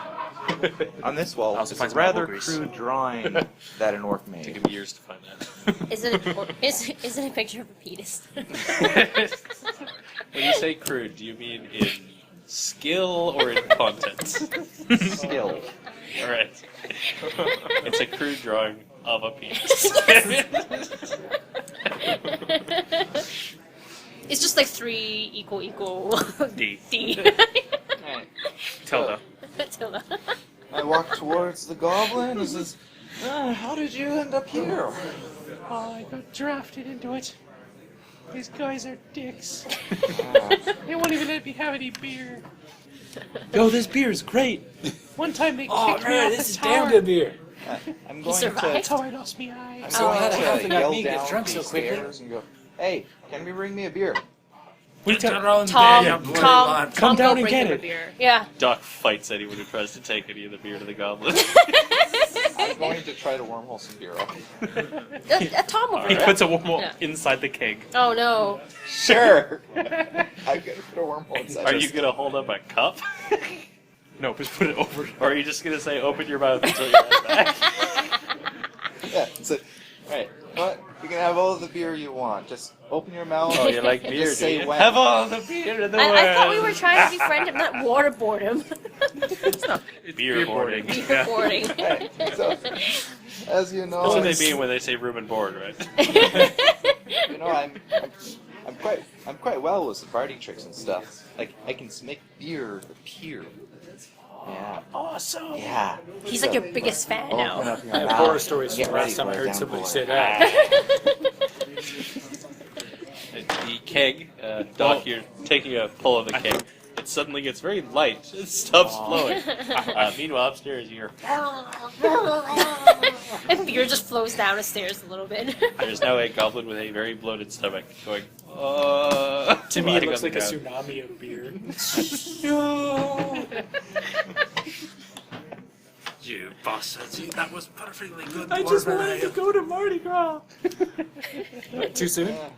on this wall, I also is find a some rather elbow grease. crude drawing that an orc Took made. him years to find that. Is it a picture of a penis? When you say crude, do you mean in skill or in content? Skill. Alright. It's a crude drawing of a penis. It's just like 3 equal D. D. Alright. Tilda. Tilda. I walk towards the goblin. He says, "How did you end up here?" Oh, I got drafted into it. These guys are dicks. Uh, They won't even let me have any beer. Yo, this beer is great. One time they Oh kicked me man, off this the is tower. damn good beer. I'm He going survived? That's to. how I lost my eye. I'm So going glad I to haven't got yell me get down drunk these so quickly. stairs and go, "Hey, can we bring me a beer?" Tom, Come Tom, down go and bring get him a it. beer. Yeah. Doc fights anyone who tries to take any of the beer to the goblin. I'm going to try to wormhole some beer up. Tom will He bring puts it. a wormhole Yeah. inside the keg. Oh no. Sure. I'm gonna put a wormhole inside. Are you gonna hold up a cup? No, just put it over. Or are you just gonna say, open your mouth until you're right back? Yeah. So, right. What? You can have all the beer you want. Just open your mouth. Oh, you like and beer, just do say you? when. Have all the beer in the world. I thought we were trying to befriend him, not waterboard him. It's Beer boarding. Beer boarding. Right. So, as you know, That's what they mean when they say room and board, right? you know, I'm quite well with some party tricks and stuff. Like I can make beer appear. Yeah. Awesome. Yeah. He's like your biggest fan now. Open up your I have mouth. horror stories Get from last ready time I for a heard somebody downpour. say that. The keg, Doc, you're taking a pull of the keg. It suddenly gets very light. It stops flowing. Meanwhile, upstairs, you're. And beer just flows down the stairs a little bit. There's now a goblin with a very bloated stomach going. To me, it lying looks on like a the ground. tsunami of beer. You bastards! That was perfectly good. I just wanted to go to Mardi Gras. Too soon? Yeah.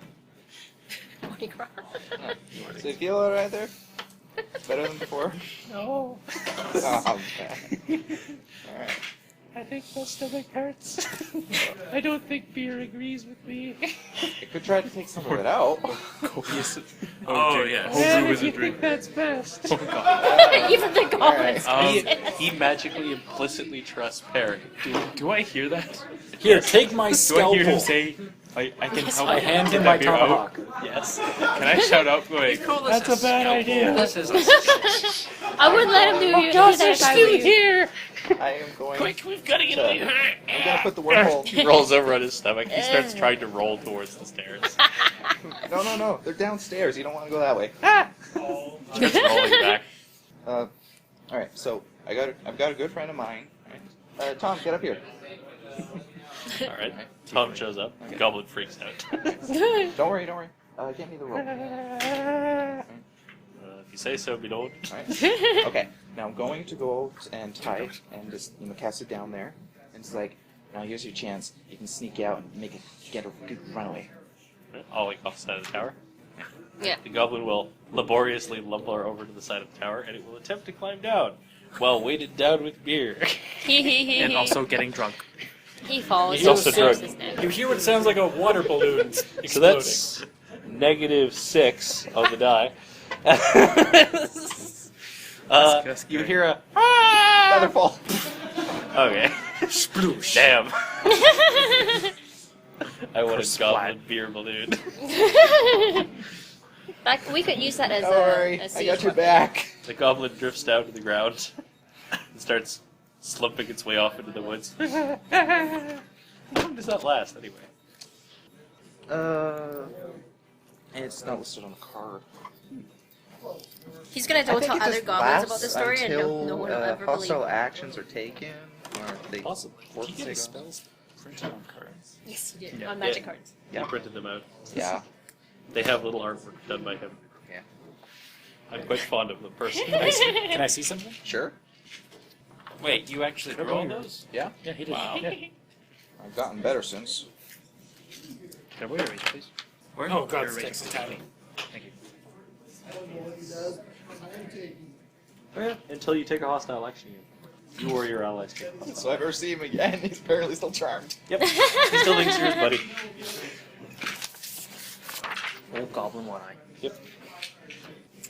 Mardi Gras. So you feel alright there? Better than before? No, Oh, man. Alright. I think my stomach hurts. I don't think beer agrees with me. I could try to take some of it out. Copious. Oh yeah. Man, if you think that's best. Even the goblins. He magically implicitly trusts Perry. Do I hear that? Here, take my Do I hear him scalpel. say, I can help I you hand get him my that beer out? tomahawk. Yes. Can I shout out going, That's a bad idea. This is I wouldn't let him do you Gods that are if I still were you. here. I am going quick. We've got to get to. out of here. I'm gonna put the wormhole. He rolls over on his stomach. He starts trying to roll towards the stairs. No. They're downstairs. You don't want to go that way. Starts rolling back. Alright, so I've got a good friend of mine. Right? Tom, get up here. All right. Tom shows up. The goblin freaks out. Don't worry. Get me the rope. If you say so, be told. Alright. Okay. Now I'm going to go out and tie it and just cast it down there. And it's like, now here's your chance. You can sneak out and get a good runaway. All like off the side of the tower. Yeah. The goblin will laboriously lumber over to the side of the tower, and it will attempt to climb down, while weighted down with beer. And also getting drunk. He falls. He's also snaps drunk. his neck. You hear what sounds like a water balloon exploding. So that's -6 on the die. That's You great. hear a Feather fall. okay. Sploosh. Damn. I want a Splat. goblin beer balloon. Like, we could use that as Don't a. worry, a I siege got your weapon. back. The goblin drifts down to the ground and starts slumping its way off into the woods. How long does that last, anyway? It's not listed on the card. He's gonna I go think tell it other just goblins about lasts the story, and no until, one will ever believe. hostile actions are taken, or they Possible. force He they gets go. spells printed on cards. Yes, you did Yeah. on magic Yeah. cards. He printed them out. Yeah. They have little artwork done by him. Yeah. I'm quite fond of them personally. Can I see something? Sure. Wait, you actually drew all those? Yeah. Yeah, he did. Wow. Yeah. I've gotten better since. Can I borrow your razor, please? Where? Oh god, Your this razor, text is please. tiny. Thank you. Until you take a hostile action, you or your allies take a hostile. So I ever see him again, he's apparently still charmed. Yep. He still thinks you're his buddy. Old Goblin One Eye. Yep.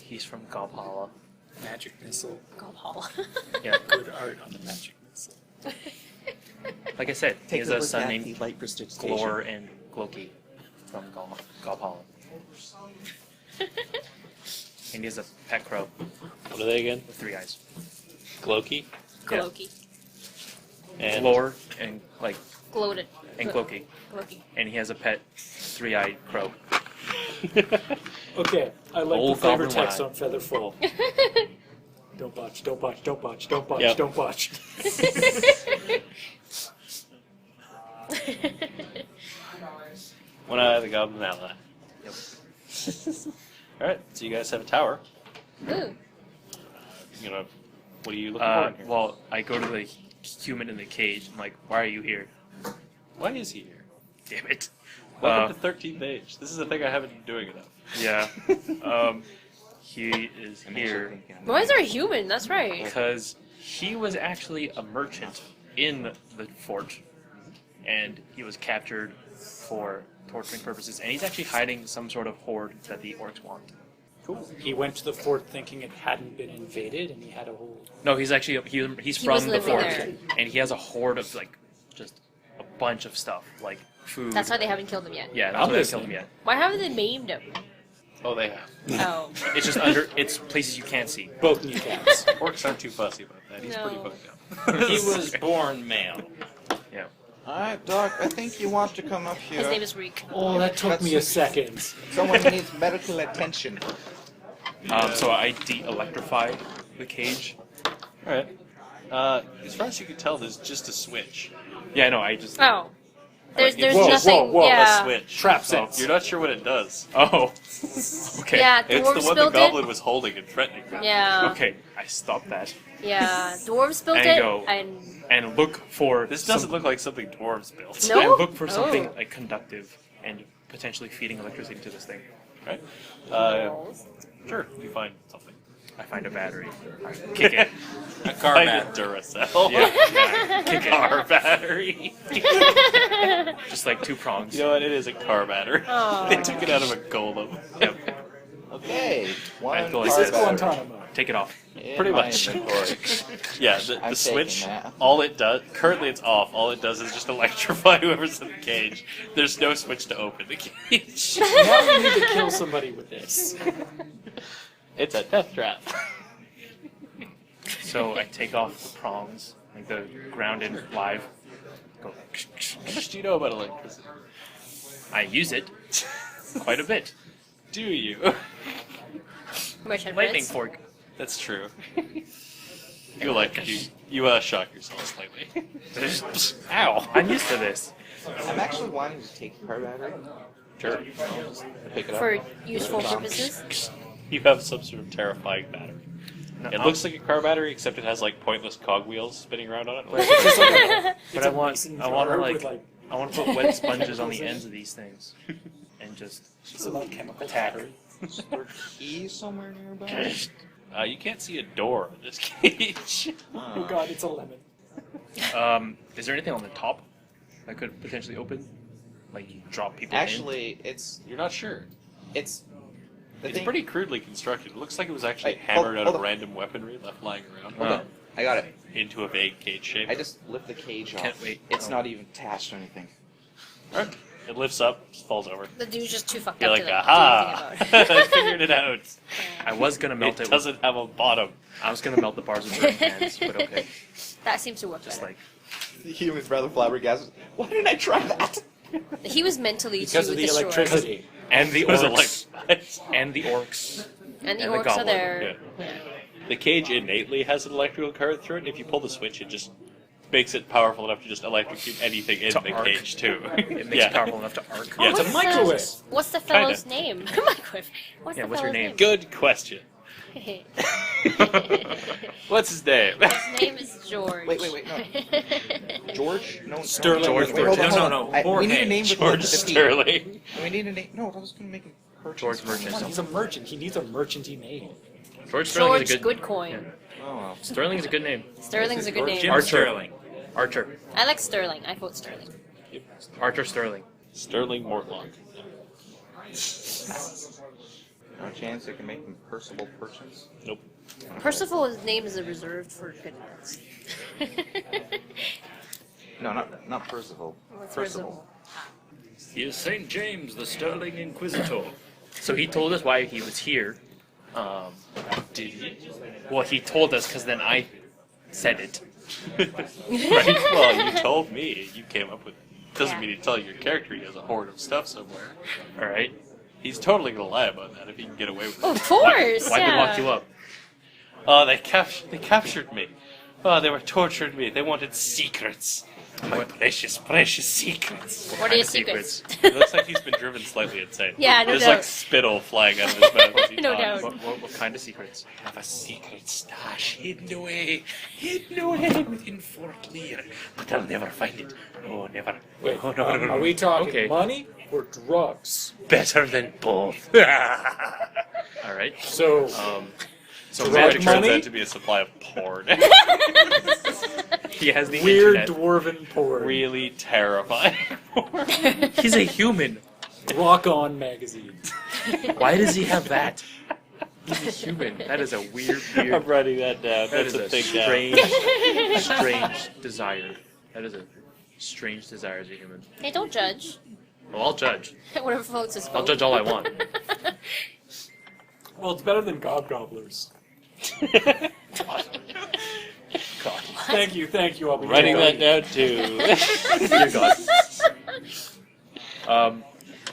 He's from Gobhala. Magic missile. Gobhol. Yeah. Good art on the magic missile. Like I said, he has a son named light prestidigitation. Glor and Gloki from Gobhala. And he has a pet crow What are they again? with 3 eyes. Gloki Gloki. and Glor and Gloated. Gloki. Gloki. And he has a pet 3-eyed crow. Okay, I like Old the flavor Goblin text One on Featherfall. Don't botch, don't botch, don't botch, don't botch, Yep. don't botch. One eye of the goblin ally. Yep. Alright, so you guys have a tower. Ooh. You know, what are you looking for in here? Well, I go to the human in the cage. I'm like, why are you here? Why is he here? Damn it. Welcome to 13th Age. This is a thing I haven't been doing enough. Yeah. He is here Why is there a human? That's right. because he was actually a merchant in the fort, and he was captured for torturing purposes, and he's actually hiding some sort of hoard that the orcs want. Cool. He went to the fort thinking it hadn't been invaded, and he had a whole. No, he's actually he's He was from the living fort, there. and he has a hoard of just a bunch of stuff like food. That's why they haven't killed him yet. Yeah, that's why they Obviously. killed him yet. Why haven't they maimed him? Oh, they have. Oh. It's just it's places you can't see. Both kneecaps. Orcs aren't too fussy about that. He's pretty No. fucked up. He was born male. Yeah. Alright, Doc, I think you want to come up His name here. is Reek. Oh, that took me a second. Someone needs medical attention. So I de-electrify the cage. Alright. As far as you can tell, there's just a switch. Yeah, no, I just. Oh. There's Whoa, nothing. whoa, whoa, yeah. A switch. Trap Oh, sense. you're not sure what it does. Oh. Okay. Yeah, It's dwarves the one the built goblin it. was holding and threatening them. Yeah. Okay, I stopped that Yeah. Dwarves built And it. go. And and look for This doesn't look like something dwarves built. No? and look for something Oh. like conductive and potentially feeding electricity to this thing. Right? Sure, you find something. I find a battery. I kick it. A car Find battery. a Duracell. Yeah. Kick it. Car battery. Just like 2 prongs. You know what? It is a car battery. Oh. They took it out of a golem. Yep. Okay, one feel like This car is battery Guantanamo. Take it off. in Pretty my much. inventory. Yeah, I'm the taking switch, that. all it does, currently it's off, all it does is just electrify whoever's in the cage. There's no switch to open the cage. Now you need to kill somebody with this. It's a death trap. So I take off the prongs, like the grounded live. Go. How much do you know about electricity? I use it quite a bit. Do you? Merchant Lightning Prince. fork. That's true. You shock yourself slightly. Ow! I'm used to this. I'm actually wanting to take the car battery. Sure. Just pick it up. For useful purposes. You have some sort of terrifying battery. No, It looks like a car battery, except it has like pointless cogwheels spinning around on it. but I want mason to with, I want to put wet sponges on the ends of these things, and just It's about chemical attack battery. Is there a key somewhere nearby? You can't see a door in this cage. Oh god, it's a lemon. Is there anything on the top that could potentially open? Like you drop people Actually, it's You're not sure. it's. The It's thing, pretty crudely constructed. It looks like it was actually Wait, hammered out hold of on. random weaponry left lying around Hold on, I got it. into a vague cage shape. I just lift the cage off. Can't wait. It's Oh. not even attached to anything. Alright. It lifts up, just falls over. The dude's just too fucked You're up like, to like, aha! do anything about I it. figured it out. I was gonna melt It it. doesn't have a bottom. I was gonna melt the bars with my hands, but okay. That seems to work Just better. like He was rather flabbergasted. Why didn't I try that? He was mentally Because too of the destroyed. electricity. and the Because of orcs lights. and the orcs. And the And the orcs are goblin, there. yeah. The cage innately has an electrical current through it. If you pull the switch, it just makes it powerful enough to just electrocute anything in To the arc. cage too. It makes it powerful enough to arc. Yeah, It's a microwave. What's the fellow's name? Microwave. What's Yeah, the what's your fellow's name? Good question. What's his name? His name is George. Wait, no. George? No, Sterling. No, George wait, hold on, Burgess. hold No, on. no, We need a Jorge. name with George the P. Sterling. We need a name. No, I was going to make him purchase. George Merchant. Come on, he's a merchant. He needs a merchanty name. George Sterling George is a good. Goodcoin. Oh, well. Sterling is a good name. Sterling's a good name. Jim Archer. Sterling. Archer. I like Sterling. I vote Sterling. Archer Sterling. Sterling Mortlock. No chance I can make him Percival Purchase. Nope. Percival's name is reserved for good ones. No, not Percival. What's Percival. He is St. James, the Sterling Inquisitor. So he told us why he was here. Did he? Well, he told us because then I said it. Right? Well, you told me. You came up with it. Doesn't Yeah. mean to tell your character he has a hoard of stuff somewhere. All right. He's totally gonna lie about that if he can get away with it. Of course, Why'd yeah. they lock you up? Oh, they captured me. Oh, they were torturing me. They wanted secrets. My precious, precious secrets. What are your secrets? It looks like he's been driven slightly insane. Yeah, no There's doubt. like spittle flying out of his mouth as he No talks. doubt. What kind of secrets? I have a secret stash hidden away within Fort Leer, but I'll never find it. Oh, never. Wait, Oh, no, no, no, are no. we talking Okay. money or drugs? Better than both. All right. So, So Drug magic Turns money? out to be a supply of porn. He has the weird internet. dwarven porn. Really terrifying porn. He's a human. Rock On magazine. Why does he have that? He's a human. That is a weird. I'm writing that down. That That's is a a thing down. strange desire. That is a strange desire as a human. Hey, don't judge. Well, I'll judge. Whatever votes is vote. I'll judge all I want. Well, it's better than gobgoblers. God. Thank you. I'll be Writing right that down too. Dear God.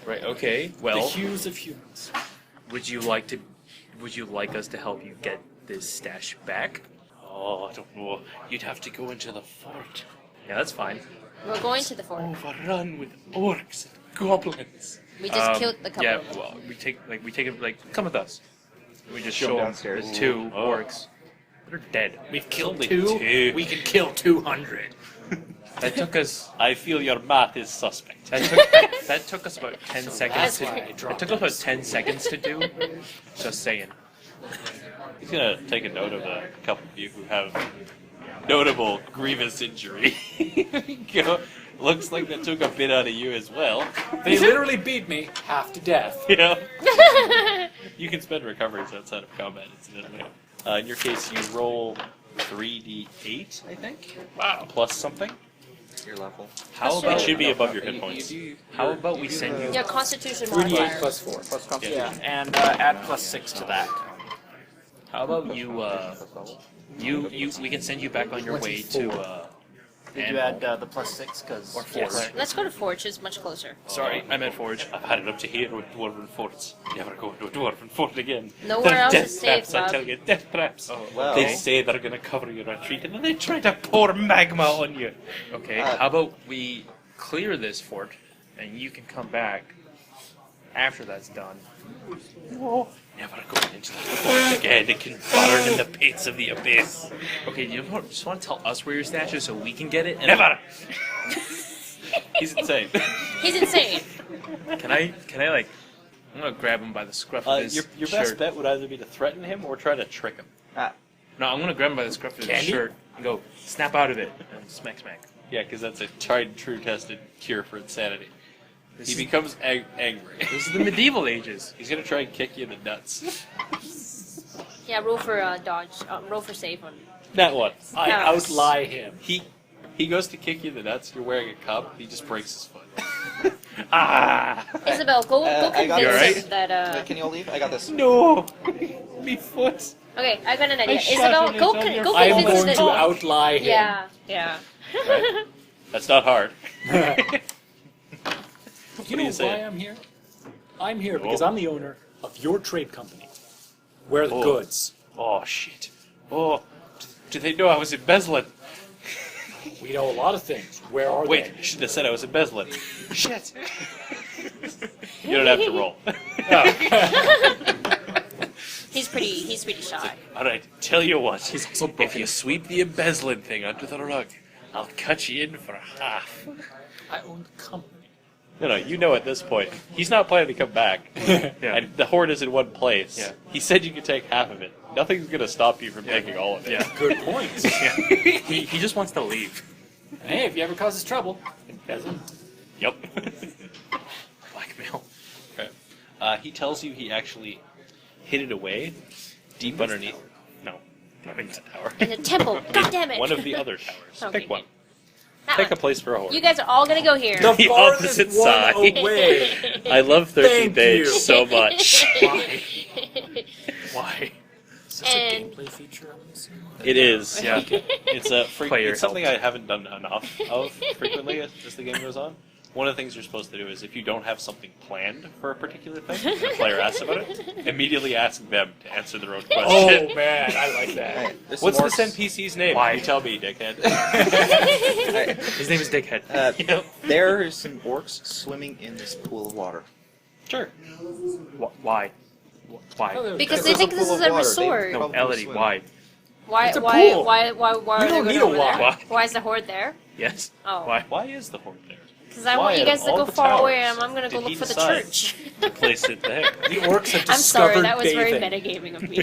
Right. Okay. The Well, hues of humans. would you like us to help you get this stash back? Oh, I don't know. You'd have to go into the fort. Yeah, that's fine. We're going to the fort. Overrun with orcs and goblins. We just killed the couple. Yeah. Well, we take it. Come with us. We just Show show 'em them downstairs. the two Oh. orcs. They're dead. We've killed Only two. two. We can kill 200. That took us. I feel your math is suspect. That took us about 10 seconds. that's To, why I it took us about 10 seconds to do. Just saying. He's gonna take a note of a couple of you who have notable grievous injury. Go, looks like that took a bit out of you as well. They literally beat me half to death. You know? You can spend recoveries outside of combat, incidentally. In your case, you roll 3d8, I think? Wow. Plus something? Your level. How That's It about should be above your hit points. how about we send you? Your constitution 3d8 modifier. plus 4. Plus Constitution. Yeah, and add +6 to that. How about you? We can send you back on your way to. Did you add the +6? Because Or Forge. Let's go to Forge. It's much closer. Sorry, I meant Forge. I've had it up to here with dwarven forts. Never go into a dwarven fort again. Nowhere They're else death is safe, traps, I Bob. tell you, death traps. Oh, Well, They say they're gonna cover your retreat, and then they try to pour magma on you. Okay. How about we clear this fort, and you can come back after that's done. Never go into the fort again. It can burn in the pits of the abyss. Okay, you just want to tell us where your stash is so we can get it? And Never. He's insane. He's insane. Can I like I'm gonna grab him by the scruff of his Your shirt. best bet would either be to threaten him or try to trick him. No, I'm gonna grab him by the scruff of his Candy? shirt and go, snap out of it, and smack, smack. Yeah, because that's a tried and true tested cure for insanity. He becomes angry. This is the medieval ages. He's gonna try and kick you in the nuts. Yeah, roll for dodge. Roll for save on. That one. I No. outlie him. He goes to kick you in the nuts. You're wearing a cup. He just breaks his foot. Ah! Isabel, go I got convince this. him that. Can you all leave? I got this. No, me foot. Okay, I got an idea. shot Isabel, him, go it's on your go I am convince going to that. outlie him. Yeah, yeah. Right. That's not hard. You What are know you why saying? I'm here? I'm here because Oh. I'm the owner of your trade company. Where are the Oh. goods? Oh shit. Oh, do they know I was embezzling? We know a lot of things. Where are Wait, they? I should have said I was embezzling. Shit. You don't have to roll. He's pretty shy. Alright, tell you what. He's also If broken. you sweep the embezzling thing under the rug, I'll cut you in for half. I own the company. No, you know at this point, he's not planning to come back. Yeah. And the hoard is in one place. Yeah. He said you could take half of it. Nothing's going to stop you from taking all of it. Yeah. Good point. He just wants to leave. Hey, if he ever causes trouble, Yep. Blackmail. Okay. He tells you he actually hid it away deep underneath. No, not in the tower. In the temple. God damn it. One of the other towers. Okay. Pick one. That Pick one. a place for a hoard. You guys are all gonna go here. the The farthest opposite one side. away. I love 13th Thank Age you. so much. Why? Is this a And- gameplay feature? I'm assuming? It is. Yeah. Player It's something I haven't done enough of frequently as the game goes on. One of the things you're supposed to do is if you don't have something planned for a particular thing, and the player asks about it, immediately ask them to answer their own question. Oh man, I like that. Alright, there's What's some this orcs. NPC's name? Why? You tell me, dickhead. Alright, His name is Dickhead. Yep. there are some orcs swimming in this pool of water. Sure. Why? Why? Oh, Because This they is think a this pool is of a water. They resort. No, probably Elodie, swim. why? Why? It's a Why? pool. Why? You are don't they need going a over walk. there? Why? Why is the horde there? Yes. Oh. Why? Why is the horde there? Because I Why want you out guys of to all go the far away, towers and I'm gonna go did he look for the decide church. to place it there? The orcs have I'm sorry, discovered that was very bathing. metagaming of me.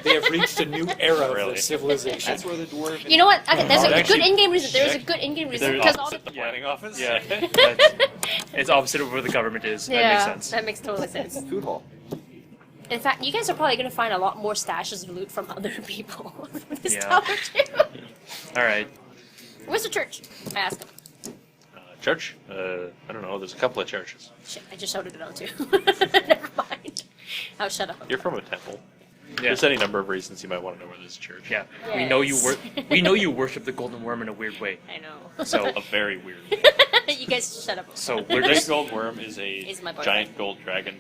They have reached a new era of Really? their civilization. That's where the dwarf. You know what? Okay, there's a Actually, good in-game reason. There's a check. good in-game reason They're because all opposite the the planning office? Yeah. It's opposite of where the government is. That makes sense. that makes total sense. Food hall. In fact, you guys are probably gonna find a lot more stashes of loot from other people from this Yeah. tower too. All right. Where's the church? I asked him. Church? I don't know. There's a couple of churches. Shit, I just shouted it out too. Never mind. I'll shut up. You're from a temple. Yeah. There's any number of reasons you might want to know where there's a church. Yeah. We know you Yes. we know you worship the golden worm in a weird way. I know. So A very weird way. You guys shut up. so The we're great just gold worm is a Is my boyfriend. giant gold dragon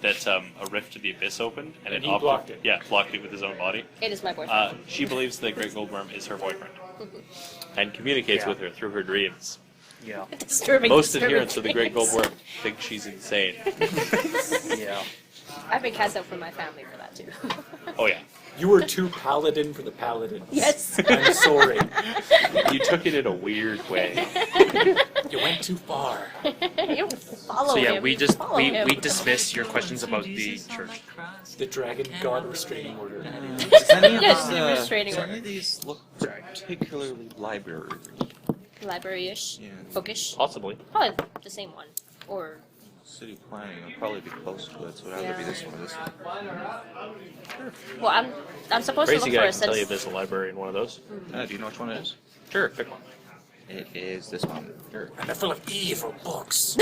that a rift to the abyss opened, and, And it he blocked it. Yeah, blocked it with his own body. It is my boyfriend. She believes the great gold worm is her boyfriend, and communicates Yeah. with her through her dreams. yeah. Disturbing. Most disturbing adherents of the great gold dreams. worm think she's insane. Yeah. I've been cast out from my family for that too. Oh yeah, You were too paladin for the paladins. Yes. I'm sorry. you took it in a weird way. You went too far. You don't follow So yeah, him. we you just follow we him. dismiss your questions about the church. The dragon god restraining order. Does any of Yes, these, the restraining does any order. of these look particularly library? Library-ish, Yeah. bookish. Possibly. Probably the same one, or City planning would probably be close to it, so it would either be this one or this one. well, I'm supposed Crazy to look guy for can a tell you sense. there's a library in one of those. Do you know which one it is? Sure, pick one. It is this one. Sure. And they're full of evil books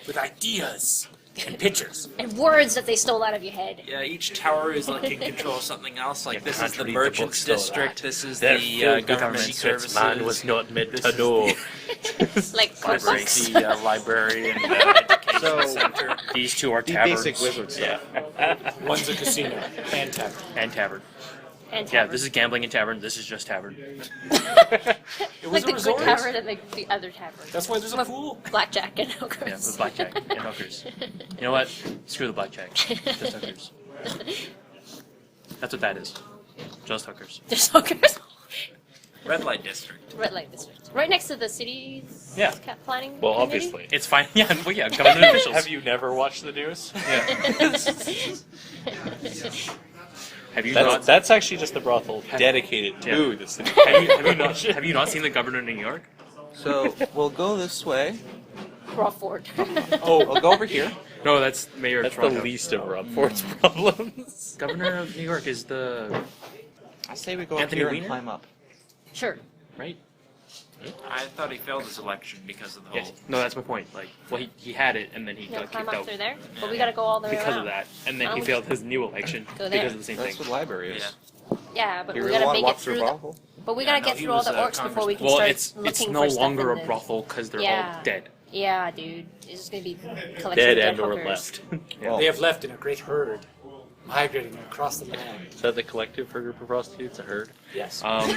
with ideas and pictures. And words that they stole out of your head. Yeah, each tower is like in control of something else. Like Yeah, this is the can't read the merchants books, though, district. that. This is They're the filled with government secrets services. man was not meant This to is know. Like This books. is the library and education So- center. These two are The taverns. basic wizard stuff. Yeah. One's a casino and tavern. And tavern. And Yeah, tavern. this is gambling and tavern. This is just tavern. It was like a the resort. good tavern and the other tavern. That's why there's a pool. Blackjack and Yeah, hookers. with blackjack and hookers. You know what? Screw the blackjack. Just hookers. That's what that is. Just hookers. There's hookers. Red light district. Red light district. Right next to the city's Yeah. planning. Well, committee? obviously. It's fine. Yeah, well, yeah, government officials. Have you never watched the news? Have you not? That's actually just the brothel dedicated to the city. Have you not seen the governor of New York? So we'll go this way. Crawford. Oh, I'll go over here. No, that's Mayor of That's the Toronto. least of Rob Ford's problems. Governor of New York is the I say we go Anthony up here Weiner? and climb up. Sure. right. I thought he failed his election because of the whole. Yes. No, that's my point. Like, well, he had it, and then he You wanna got climb kicked up out through there? But we gotta go all the way because around. of that, and then Oh, he we failed his new election go there. because of the same That's thing. what library is. Yeah, but You we really gotta want to make walk it through through a the. brothel? But we gotta no, get he through all was the a orcs before we can Well, start it's looking no for stuff longer in a the- brothel because they're Yeah. all dead. Yeah, dude. It's just gonna be collection Dead of and or hookers. left. Well, They have left in a great herd, migrating across the land. Is that the collective for a group of prostitutes? A herd? Yes. I'm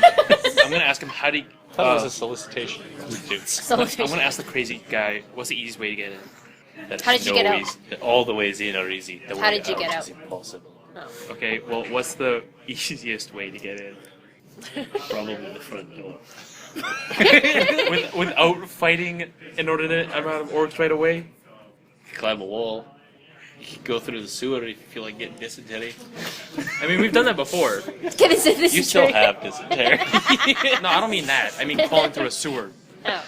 gonna ask him how do you, I thought it was a solicitation. Prostitutes. I'm gonna ask the crazy guy what's the easiest way to get in. That's How did you get out? All the ways in are easy. The How way did you get is out? impossible. Oh. Okay, well, what's the easiest way to get in? Probably the front door. Without fighting in order to amount of orcs right away? Climb a wall. You can go through the sewer if you feel like getting dysentery. I mean, we've done that before. Get us in this You still tree. have dysentery. No, I don't mean that. I mean falling through a sewer Oh.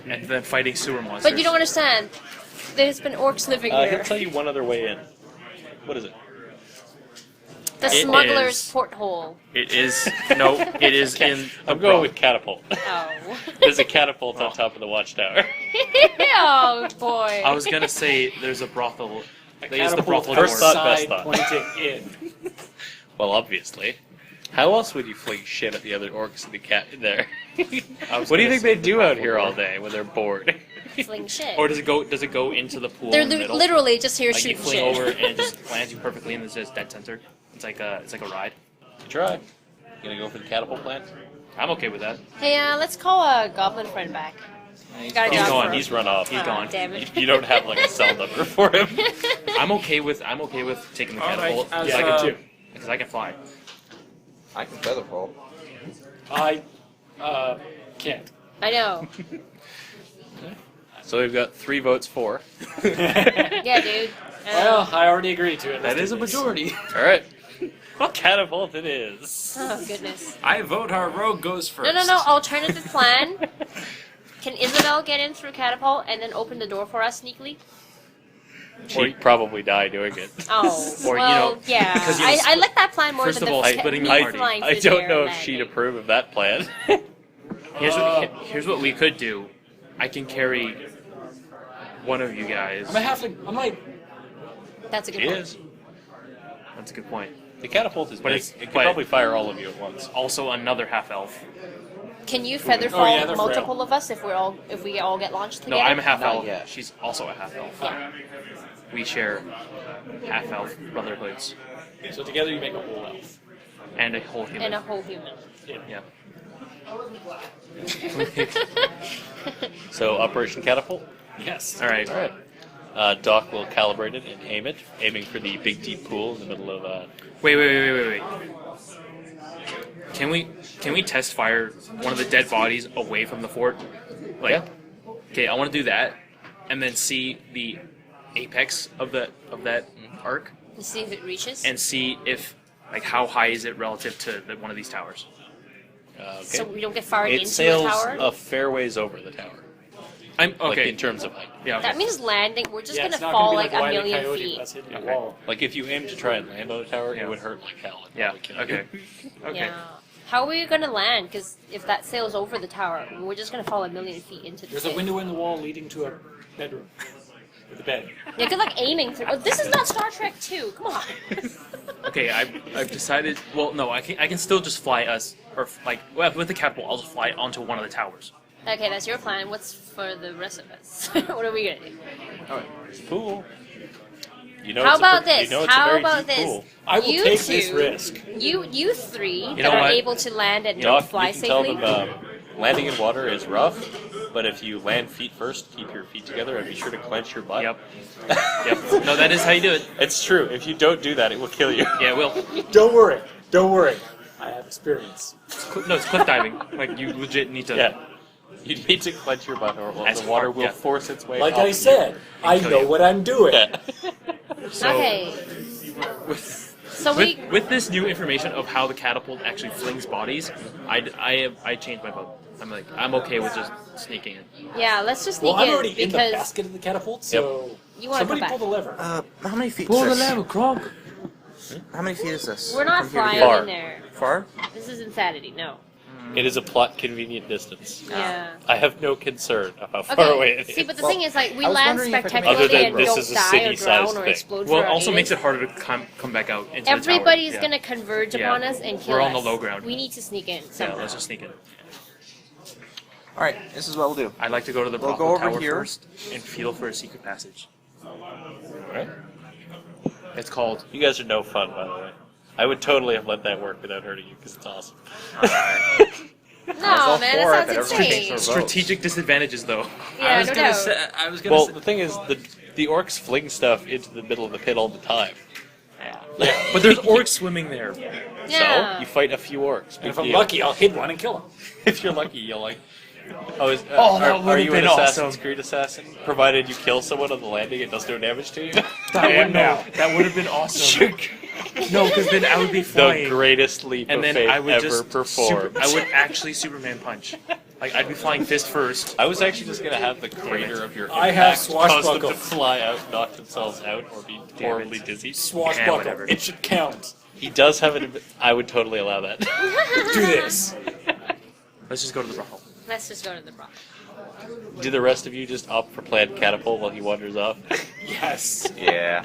and then fighting sewer monsters. But you don't understand. There's been orcs living He'll here. tell you one other way in. What is it? The It smuggler's is- porthole. It is no. It is in. I'm going with catapult. Oh. There's a catapult on top of the watchtower. Oh boy. I was gonna say there's a brothel. They use the Catapult brothel First doors. thought, best outside, thought. pointing in. Well, obviously. How else would you fling shit at the other orcs in the cat in there? What do you think they do out here all day when they're bored? Fling shit. Or does it go into the pool They're in the middle? literally just here Like you shooting fling shit. over and it just lands you perfectly in the dead center. It's like a ride. Try. You gonna go for the catapult plan? I'm okay with that. Hey, let's call a goblin friend back. Got a He's job gone. for him. He's run off. He's gone. Damn it. You don't have like a cell number for him. I'm okay with taking the All right, catapult as, Yeah, I can too. because I can fly. I can feather fall. I can't. I know. So we've got 3 votes for. Yeah, dude. Well, I already agreed to it. That Let's is do a this. majority. All right. Catapult it is. Oh goodness. I vote our rogue goes first. No. Alternative plan. Can Isabel get in through catapult and then open the door for us sneakily? She'd probably die doing it. Oh, Or, you well, know, yeah. because you I like that plan more first than of all, the splitting the me party. flying I through don't there know and if she'd landing. approve of that plan. Here's what we could do. I can carry one of you guys. I'm a halfling. I'm like, That's a good She point. is. That's a good point. The catapult is But big. it's- It could but- probably fire all of you at once. Also, another half elf. Can you feather fall yeah, they're multiple of us if we all get launched No, together? I'm a half Not elf. yet. She's also a half elf. We share half elf brotherhoods so together you make a whole elf. and a whole human. And a whole human. Yeah. So Operation Catapult. Yes. All right. All right. Doc will calibrate it and aim it, aiming for the big deep pool in the middle of. Wait. Can we test fire one of the dead bodies away from the fort? Like, Yeah. okay, I want to do that, and then see the apex of that arc, To see if it reaches. and see if like how high is it relative to one of these towers. Okay. So we don't get fired It into sails the tower. a fair ways over the tower, I'm like okay. in terms of height. Yeah. Okay. That means landing. We're just Yeah, gonna it's not fall gonna like be a Wile E. million Coyote feet. that's hitting the Okay. wall. Like if you aim to try and land on a tower, Yeah. it would hurt like hell. and Yeah. probably kill you. Okay. Okay. Yeah. How are we gonna land? Because if that sails over the tower, we're just gonna fall a million feet into the There's a pit. window in the wall leading to a bedroom. With a bed. Yeah, good luck aiming through. Oh, this is not Star Trek 2. Come on. Okay, I've decided. Well, no, I can still just fly us, or like with the catapult, I'll just fly onto one of the towers. Okay, that's your plan. What's for the rest of us? What are we gonna do? It's a pool. You know How it's a about pretty- this? You know it's How a very about deep this? pool. I will You take two, this risk. You three know that are what? able to land and Doc, don't fly you can tell safely. them landing in water is rough, but if you land feet first, keep your feet together and be sure to clench your butt. Yep. Yep. No, that is how you do it. It's true. If you don't do that, it will kill you. Yeah, it will. Don't worry. I have experience. No, it's cliff diving. Like, you legit need to... Yeah. You need to clench your butt, or As the water hard, will yeah. force its way Like up I you. said, I kill know you. what I'm doing. Yeah. So, Okay. So with this new information of how the catapult actually flings bodies, I changed my vote. I'm like, I'm okay with just sneaking in. yeah, let's just sneak Well, I'm in already in the because basket of the catapult, so you want to somebody come pull back. the lever. How many feet? Pull the is this? lever, Kronk. How many feet is this? We're not From here to flying here? Far. in there. Far? This is insanity. No. It is a plot convenient distance. Yeah. I have no concern of how far away it is. See, but the Well, thing is, like, we I was land wondering if I could make- spectacularly Other than and this don't is a die or city-sized drown or thing. explode. Well, for it our also makes it natives. harder to come back out into Everybody's the tower. gonna converge Yeah. upon us and kill We're us. on the low ground. We need to sneak in Yeah, somehow. let's just sneak in. Alright, this is what we'll do. I'd like to go to the We'll brothel go over tower here. first and feel for a secret passage. Alright. It's called... You guys are no fun, by the way. I would totally have let that work without hurting you, because it's awesome. No, all man, for it, that but sounds everyone insane. takes Strategic. Strategic disadvantages, though. Yeah, I was no gonna doubt. say. I was gonna Well, say. the thing is, the orcs fling stuff into the middle of the pit all the time. Yeah, but there's orcs swimming there. Yeah. So, you fight a few orcs. And Big if I'm deal. lucky, I'll hit one and kill him. If you're lucky, you'll like... Oh, that are would've you an been Assassin's awesome. Creed assassin? Provided you kill someone on the landing, it does no damage to you? That would have been awesome. No, because then I would be The flying. greatest leap And of then faith I would ever just performed. I would actually Superman punch. Like, I'd be flying fist first. I was actually just gonna have the crater of your I have impact cause them swashbuckle. to fly out, knock themselves out, or be Damn horribly it. dizzy. Swashbuckle. whatever. It should count. He does have an... I would totally allow that. Do this. Let's just go to the brothel. Let's just go to the brothel. Do the rest of you just opt for planned catapult while he wanders off? Yes. Yeah.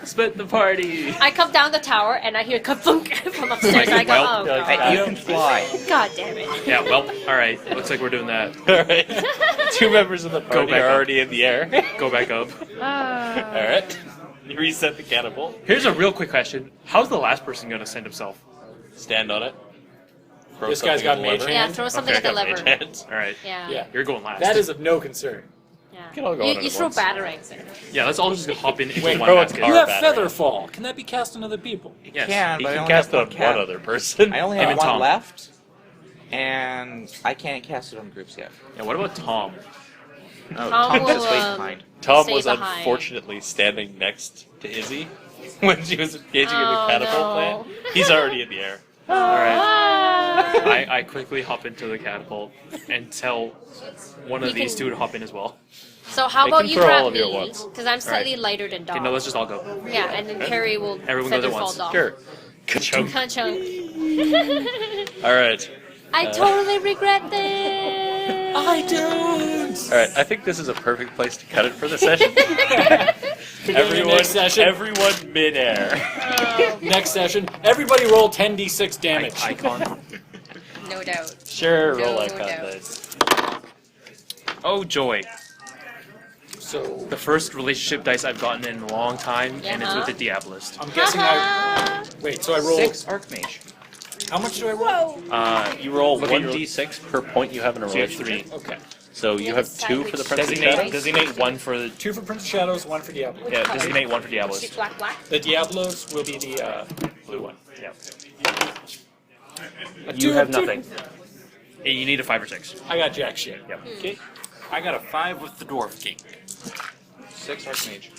Split the party. I come down the tower and I hear kathunk from upstairs. I go, Well, oh, you're like, God. You can fly. God damn it. Yeah, well, alright. Looks like we're doing that. Alright. Two members of the party back are up. already in the air. Go back up. Alright. You reset the catapult. Here's a real quick question. How's the last person going to send himself? Stand on it. Throw This guy's something got at the mage lever. Yeah, hand. throw something Okay, at the got lever. Mage hands. Alright. Yeah. Yeah. You're going last. That is of no concern. Yeah. can all go on You at throw once. batarangs in. Yeah, let's all just hop in into Wait, one throw a basket. car. You have battery. Featherfall. Can that be cast on other people? Yes. Can, You but I can only cast it have on one one cat. other person. I only Him have and one Tom. left, and I can't cast it on groups yet. Yeah, what about Tom? Oh, Tom Tom's will, just way behind. Tom Stay was behind. unfortunately standing next to Izzy when she was engaging in Oh, the catapult no. plan. He's already in the air. Alright. Ah. I quickly hop into the catapult and tell one of You these can- two to hop in as well. So how They about can you throw grab all of you at me? once. Because I'm slightly lighter than Dom. Okay, no, let's just all go. Yeah, and then Carrie will Everyone goes at featherfall once. Dom. Sure. Ka-chunk. Ka-chunk. Alright. I totally regret this. I don't. Alright, I think this is a perfect place to cut it for the session. Next session. Everyone mid-air. Oh, Next session. Everybody roll 10d6 damage. Icon. no doubt. Sure, roll No icon doubt. dice. Oh, joy. So The first relationship dice I've gotten in a long time, and it's with the Diabolist. I'm guessing I. Wait, so I roll. 6 Archmage. How much do I roll? You roll Look at your- 1d6 per point you have in a So you have relationship. 3. Okay. So you have 2 for the Prince of Shadows? Designate one for the... 2 for Prince of Shadows, 1 for Diablo. Yeah, designate one for Diabolist. Black, black. The Diablos will be the blue one. Yeah. A You two, have two. nothing. Hey, you need a 5 or 6. I got jack shit. Yep. Okay. I got a 5 with the Dwarf King. 6 Archmage.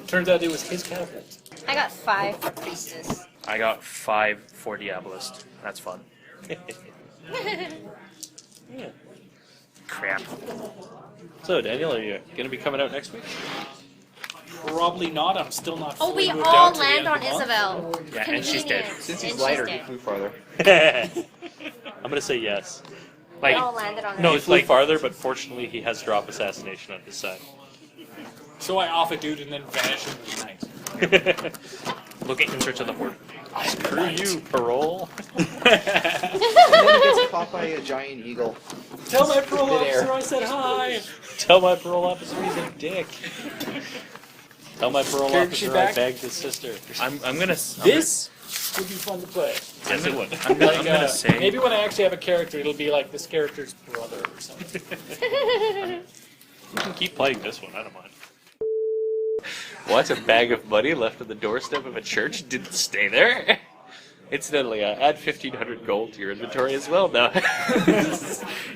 Turns out it was his catapult. I got 5 for priestess. I got 5 for Diabolist. That's fun. Crap. So, Daniel, are you going to be coming out next week? Probably not. I'm still not. Oh, fully we moved all out to the land end of on the month. Isabel. Yeah, and she's dead. Convenient. Since And he's she's lighter, he dead. flew farther. I'm going to say yes. We Like, all landed on no, He her. it's flew like- farther, but fortunately he has drop assassination on his side. So I off a dude and then vanish into the night. looking in search of the horde. Screw you, parole. And then he gets caught by a giant eagle. Tell my parole Midair. officer I said hi. Tell my parole officer he's a dick. Tell my parole Karen, she officer I back? bagged his sister. I'm gonna. This would be fun to play. Yes, it would. I'm gonna say. Maybe when I actually have a character, it'll be like this character's brother or something. You can keep playing this one, I don't mind. What? A bag of money left on the doorstep of a church didn't stay there? Incidentally, add 1,500 gold to your inventory as well now.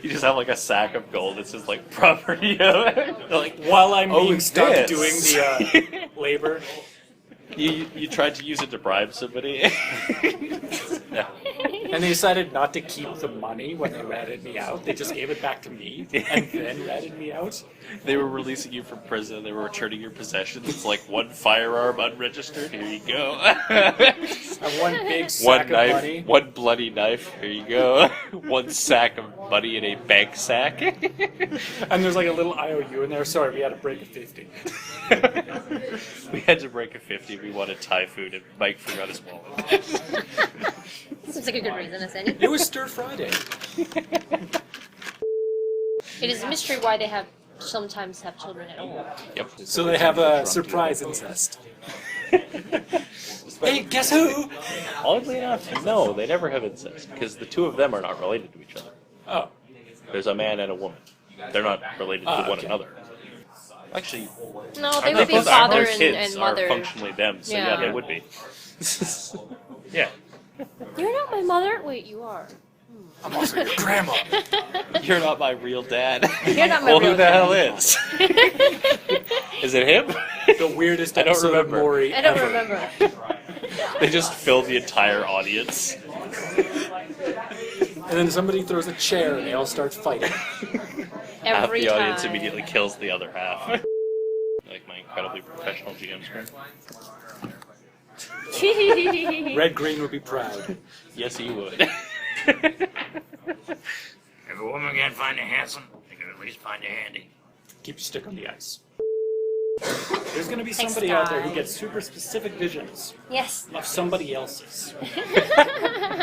You just have like a sack of gold that says like property. Like, While I'm oh, being stuck this. doing the labor. you tried to use it to bribe somebody. No. And they decided not to keep the money when they ratted me out. They just gave it back to me and then ratted me out. They were releasing you from prison. They were returning your possessions. It's like one firearm unregistered. Here you go. And one big sack One knife, of money. one bloody knife. Here you go. One sack of money in a bank sack. And there's like a little IOU in there. Sorry, we had to break a 50. We had to break a 50. We wanted Thai food, and Mike forgot his wallet. Seems like a good reason, as any. It was Stir Friday. It is a mystery why they sometimes have children at all. Yep. So they have a surprise incest. Hey, guess who? Oddly enough, no, they never have incest because the two of them are not related to each other. Oh. There's a man and a woman. They're not related to one okay. another. Actually, No, they I would be think father our and kids mother. are functionally them, so yeah, Yeah. they would be. Yeah. You're not my mother? Wait, you are. I'm also your grandma. You're not my real dad. You're not my well, real who the dad. hell is? Is it him? The weirdest I don't episode remember. of Maury I don't ever. remember. They just filled the entire audience. And then somebody throws a chair and they all start fighting. Half Every the audience time. immediately kills the other half. Like my incredibly professional GM screen. Red Green would be proud. Yes, he would. If a woman can't find a handsome, they can at least find a handy. Keep your stick on the ice. There's going to be Thanks, somebody out there who guys. gets super specific visions Yes. of somebody else's.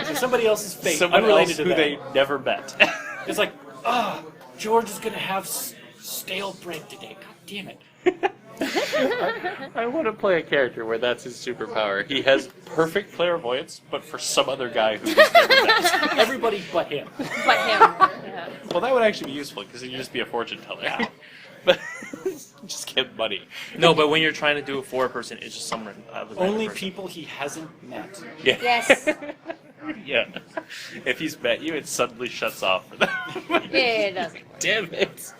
So somebody else's fate, Someone unrelated else to who them. they never met. It's like, George is going to have stale bread today. God damn it. I want to play a character where that's his superpower. He has perfect clairvoyance, but for some other guy who he's never met. Everybody but him. But him. Yeah. Well, that would actually be useful because he'd just be a fortune teller. But just get money. No, but when you're trying to do it for a person, it's just someone other than Only the person. people he hasn't met. Yeah. Yes. Yeah. If he's met you, it suddenly shuts off for them. Yeah, it does. Damn it.